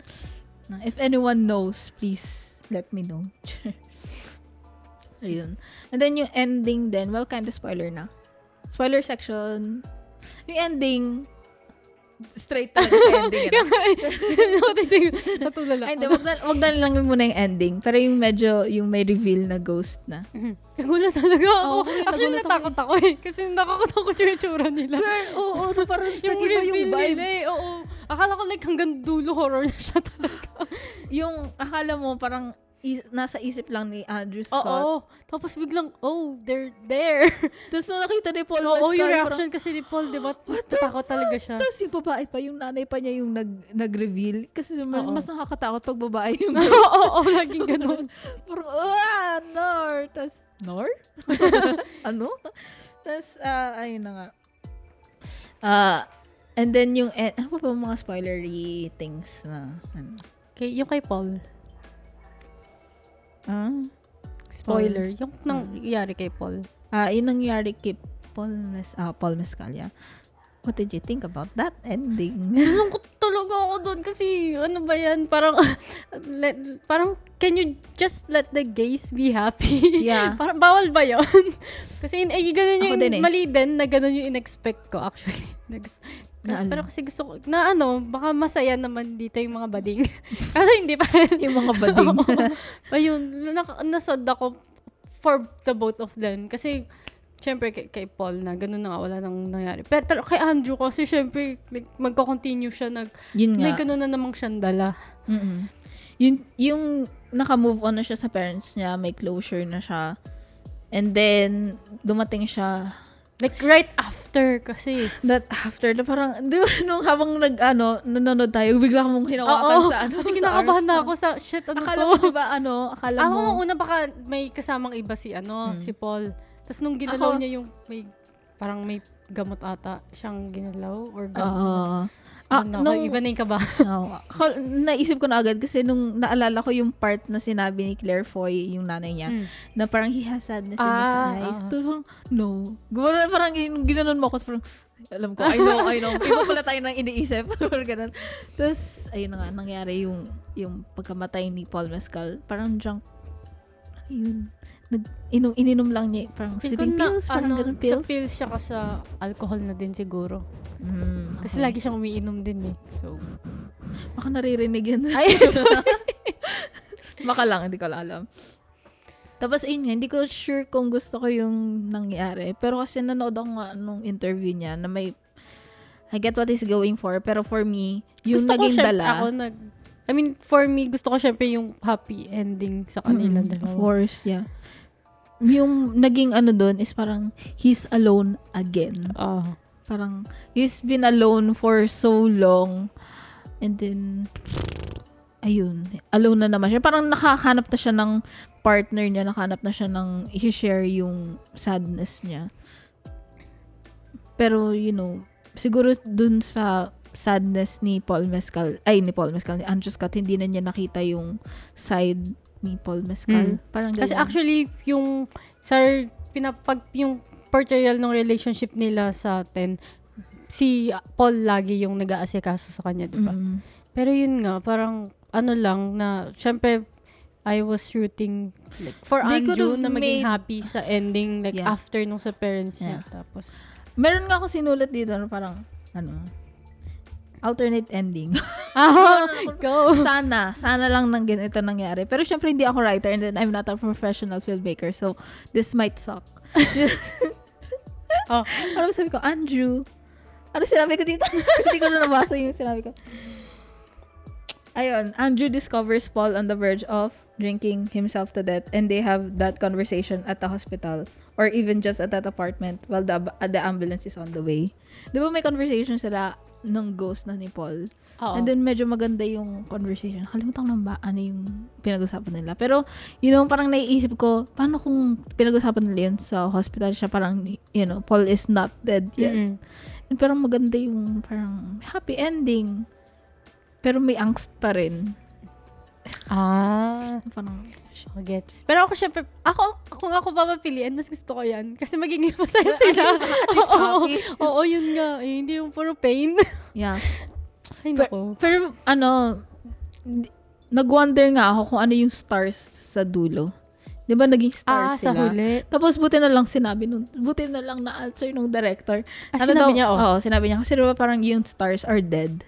If anyone knows, please let me know. Ayun. And then yung ending din, well, kind of spoiler na. Spoiler section. Yung ending, straight talaga sa ending. Natulala. Ay, hindi, wag na lang muna yung ending. Pero yung medyo, yung may reveal na ghost na. Nagulat talaga ako. Oo, Actually, nagulat natakot ako eh. Kasi nakakatakot yung itsura nila. Girl, oo, parang Yung reveal nila eh. Oo. Akala ko like hanggang dulo horror na siya talaga. Yung, akala mo, parang nasa isip lang ni Andrew Scott. Oo. Tapos biglang, they're there. Tapos nung nakita ni Paul Oo, Mescal, yung parang, reaction kasi ni Paul, di ba? Natakot talaga siya. tapos yung babae pa, yung nanay pa niya yung nag-reveal. Kasi mas, Oo. mas nakakatakot pag babae yung Oo, laging ganun. parang, Nor! Tapos, Nor? Ano? Tapos, ayun na nga. And then yung, ano pa ba mga spoilery things na, ano? Yung kay Paul. Spoiler. Yung nangyari kay Paul. Yung nangyari kay Paul Mescal, yeah. What did you think about that ending? Nalungkot talaga ako doon kasi ano ba yan? Parang, parang can you just let the gays be happy? Yeah. Parang bawal ba yun? Kasi ganun Ako yung din eh. mali din na ganun yung in-expect ko actually. Pero kasi gusto ko, na baka masaya naman dito yung mga bading. Kasi hindi pa rin. Yung mga bading. Ayun, nasad ako for the both of them. Kasi, syempre, kay Paul na, ganun na nga, wala nang nangyari. Pero kay Andrew kasi, syempre, magko-continue siya, Yun nga. may ganun na namang siyang dala. Mm-mm. Yung naka-move on na siya sa parents niya, may closure na siya. And then, dumating siya, Like, right after kasi. that after, na parang, di ba, nung habang nanonood tayo, bigla mong hinawakan sa kasi sa kinakabahan arms na mo. ako sa, shit, ano Akala to? mo, di ba, akala Ako mo, nung una baka may kasamang iba si Paul. Tapos nung ginalaw niya yung parang may gamot ata siyang ginalaw or gamot. Iba na yung kaba. Naisip ko na agad kasi nung naalala ko yung part na sinabi ni Claire Foy, yung nanay niya, na parang he has sadness in his eyes. Parang, no. Gumana parang ginanon mo ako. Parang, alam ko, I know. Iba pala tayo nang iniisip. Parang ganun. Tapos, ayun na nga, nangyari yung pagkamatay ni Paul Mescal. Parang drunk. Ayun. Ininom lang niya, parang sleeping pills, parang ganun pills. Sa pills siya sa alcohol na din siguro. Kasi lagi siyang umiinom din eh. So, baka naririnig yun. ay, Baka lang, hindi ko alam. Tapos, ayun nga, hindi ko sure kung gusto ko yung nangyari. Pero kasi nanood ako nga nung interview niya na may, I get what he's going for, pero for me, yung gusto naging ko dala. for me, gusto ko syempre yung happy ending sa kanila dalawa. Of course, yeah. Yung naging doon is parang, he's alone again. Parang, he's been alone for so long. And then, ayun, alone na naman siya. Parang nakahanap na siya ng partner niya, nakahanap na siya ng i-share yung sadness niya. Pero, siguro dun sa sadness ni Andrew Scott, hindi na niya nakita yung side ni Paul Mescal. Parang Kasi ganyan. actually, yung yung portrayal ng relationship nila sa 10, si Paul lagi yung nag-aasikaso sa kanya, di ba? Pero yun nga, parang lang na, syempre, I was rooting like for They Andrew could've na maging made- happy sa ending like Yeah. after nung sa parents niya. Yeah. Tapos, Meron nga ako sinulat dito na parang, alternate ending. go! Sana lang nang ganito nangyari. Pero syempre hindi ako writer and then I'm not a professional filmmaker, so this might suck. Ano sabi ko? Andrew. Ano sinabi ko dito? Hindi ko na nabasa yung sinabi ko. Ayun, Andrew discovers Paul on the verge of drinking himself to death and they have that conversation at the hospital or even just at that apartment while the ambulance is on the way. Di ba may conversation sila ng ghost na ni Paul? And then medyo maganda yung conversation. Kalimutan ko lang ba ano yung pinag-usapan nila. Pero, parang naiisip ko, paano kung pinag-usapan nila yun sa hospital siya parang, Paul is not dead yet. And parang maganda yung parang happy ending. Pero may angst pa rin. Parang, Gets. Pero ako syempre, kung ako papapiliin, mas gusto ko yan. Kasi magiging masaya sila. at least happy. Oo, yun nga. Hindi yung puro pain. Yeah. Ay, nako. Pero, nag-wonder nga ako kung ano yung stars sa dulo. Di ba naging stars sa sila? huli. Tapos buti na lang na-answer nung director. Sinabi niya, Oo, sinabi niya. Kasi diba parang yung stars are dead.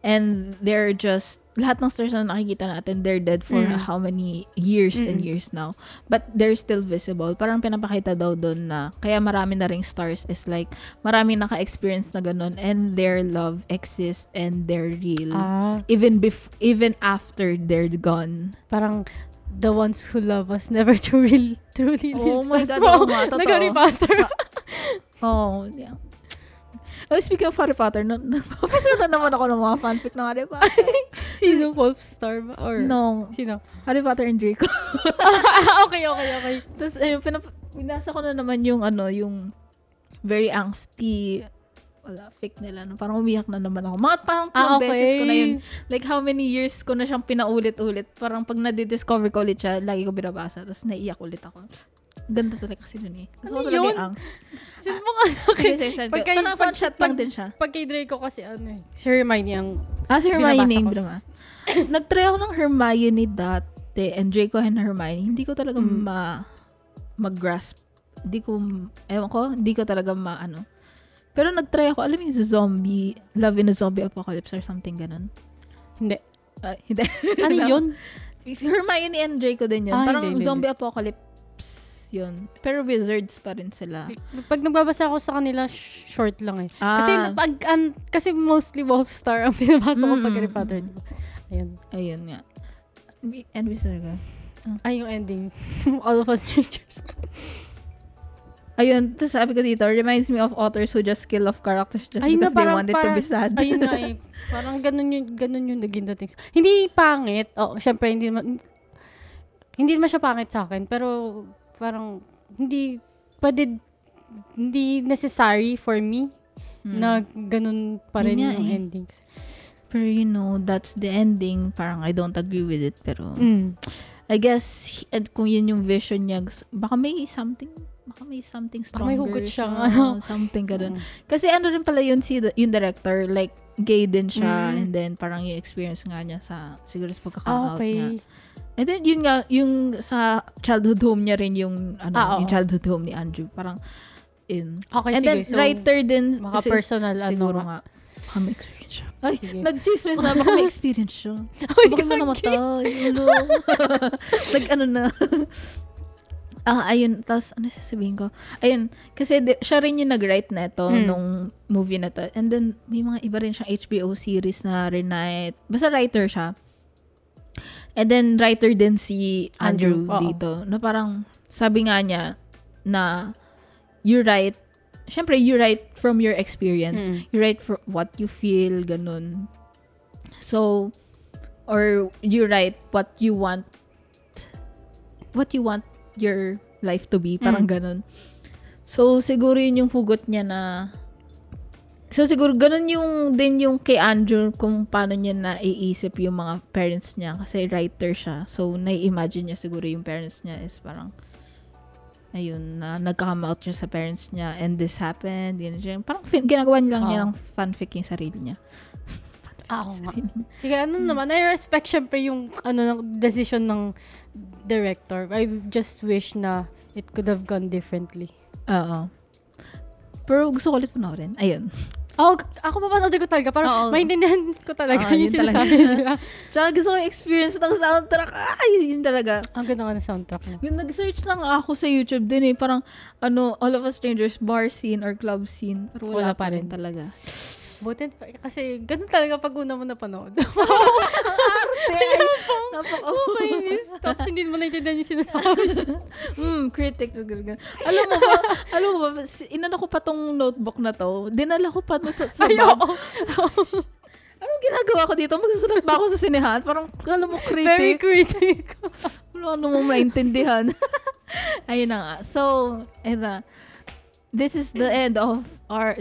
And they're just, lahat ng stars na nakikita natin, they're dead for how many years and years now. But they're still visible. Parang pinapakita daw doon na, kaya marami na ring stars is like, marami naka-experience na ganun and their love exists and they're real. Even after they're gone. Parang, the ones who love us never truly Oh lives my us. God, oo nga, totoo. Nag-Harry Potter. Oh, yeah. Oh, speaking of Harry Potter, napapasa na naman ako ng mga fanfic ng Harry Potter. Sino? Wolfstar ba? Or, No. Sino? Harry Potter and Draco. Okay. Tapos, binasa ko na naman yung very angsty, fic nila. No? Parang umiyak na naman ako. Mga parang 2 beses ko na yun. Like, how many years ko na siyang pinaulit-ulit. Parang pag nadidiscover ko ulit siya, lagi ko binabasa. Tapos, naiiyak ulit ako. Ganda talaga kasi dun eh. Gusto ko talaga yung angst. Sino mo nga Sige. Parang fun shot lang din siya. Pag kay Draco kasi si Hermione ang Si Hermione binabasa yung ko. drama. Nag-try ako ng Hermione dati and Draco and Hermione. Hindi ko talaga mag-grasp. Hindi ko talaga Pero nag-try ako, alam mo yung zombie, Love in a Zombie Apocalypse or something ganun. Hindi. Hindi. Ano yun? Hermione and Draco din yun. Parang hindi. zombie apocalypse yun. Pero wizards pa rin sila. Pag nagbabasa ako sa kanila, short lang eh. Kasi kasi mostly Wolfstar ang pinabasa ko pag Harry Potter. Diba? Ayun nga. And wizard ka. Ay, yung ending. All of us strangers. Ayun, tapos sabi ko dito, reminds me of authors who just kill off characters just because they want it to be sad. Ayun nga eh. Parang ganun yung naging dating. Hindi pangit. Syempre, hindi naman siya pangit sa akin. Pero, parang, hindi necessary for me na ganun pa rin yung ending. Pero that's the ending. Parang I don't agree with it. Pero, I guess, kung yun yung vision niya, baka may something stronger. Baka may hugot siya. Something ganun. Kasi rin pala yun yung director, like, gay din siya, and then parang yung experience nga niya siguro sa pagka-come out niya. And then, yun nga, yung sa childhood home niya rin yung childhood home ni Andrew. Parang, Okay, and sige. then, writer din. Mga personal, siguro nga. Baka may experience siya. Ay, Sige. nag-chismis na. Baka may experience siya. Baka na namatay. Ayun. Tapos, ano sasabihin ko? Ayun. Kasi siya rin yung nag-write na ito nung movie na to. And then, may mga iba rin siyang HBO series na rinite. Basta writer siya. And then, writer din si Andrew dito. Na parang, sabi nga niya, na you write from your experience. You write for what you feel, ganun. So, or you write what you want your life to be. Parang ganun. So, siguro yun yung hugot niya na so, siguro ganun din yung kay Andrew kung paano niya naiisip yung mga parents niya. Kasi writer siya. So, nai-imagine niya siguro yung parents niya is parang ayun, na nagka-come out siya sa parents niya and this happened. Yun. Parang ginagawa niya lang niya ng fanfic yung sarili niya. Oo nga. Sige, naman, I respect syempre yung decision ng director. I just wish na it could have gone differently. Oo. Pero gusto ko ulit panoorin. Ayun. Ako mapanood ko talaga. Parang maintindihan ko talaga yung sinasabi nila. Tsaka gusto ko yung experience ng soundtrack. Yun talaga. Ang ganda nga ng soundtrack niya. Yung nag-search lang ako sa YouTube din eh. Parang, All of Us Strangers bar scene or club scene. Pero wala pa rin talaga. Buti, kasi ganun talaga pag una mo napanood. Napaka-kainis. Tapos hindi mo naintindihan yung sinasabi. Critic. Alam mo ba, inano ko pa tong notebook na to. Dinala ko pa sa bag. Anong ginagawa ko dito? Magsusulat ba ako sa sinehan? Parang, alam mo, critic. Very critic. Ano mo maintindihan. Ayun na nga. So, this is the end of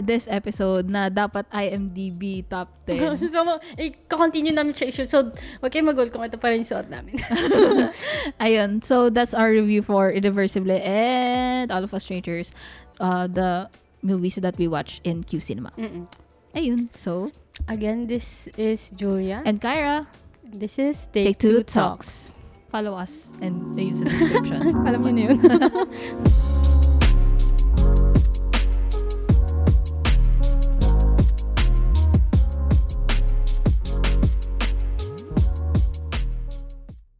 this episode na dapat IMDb top 10. So, continue namin siya issue. So, wag kayo mag-goal kung ito pa rin yung suot namin. Ayun. So, that's our review for Irreversible and All of Us Strangers. The movies that we watched in Q Cinema. Ayun. So, again, this is Julia. And Kyra. This is Take Two Talks. Follow us and ayun sa description. Alam niyo na yun.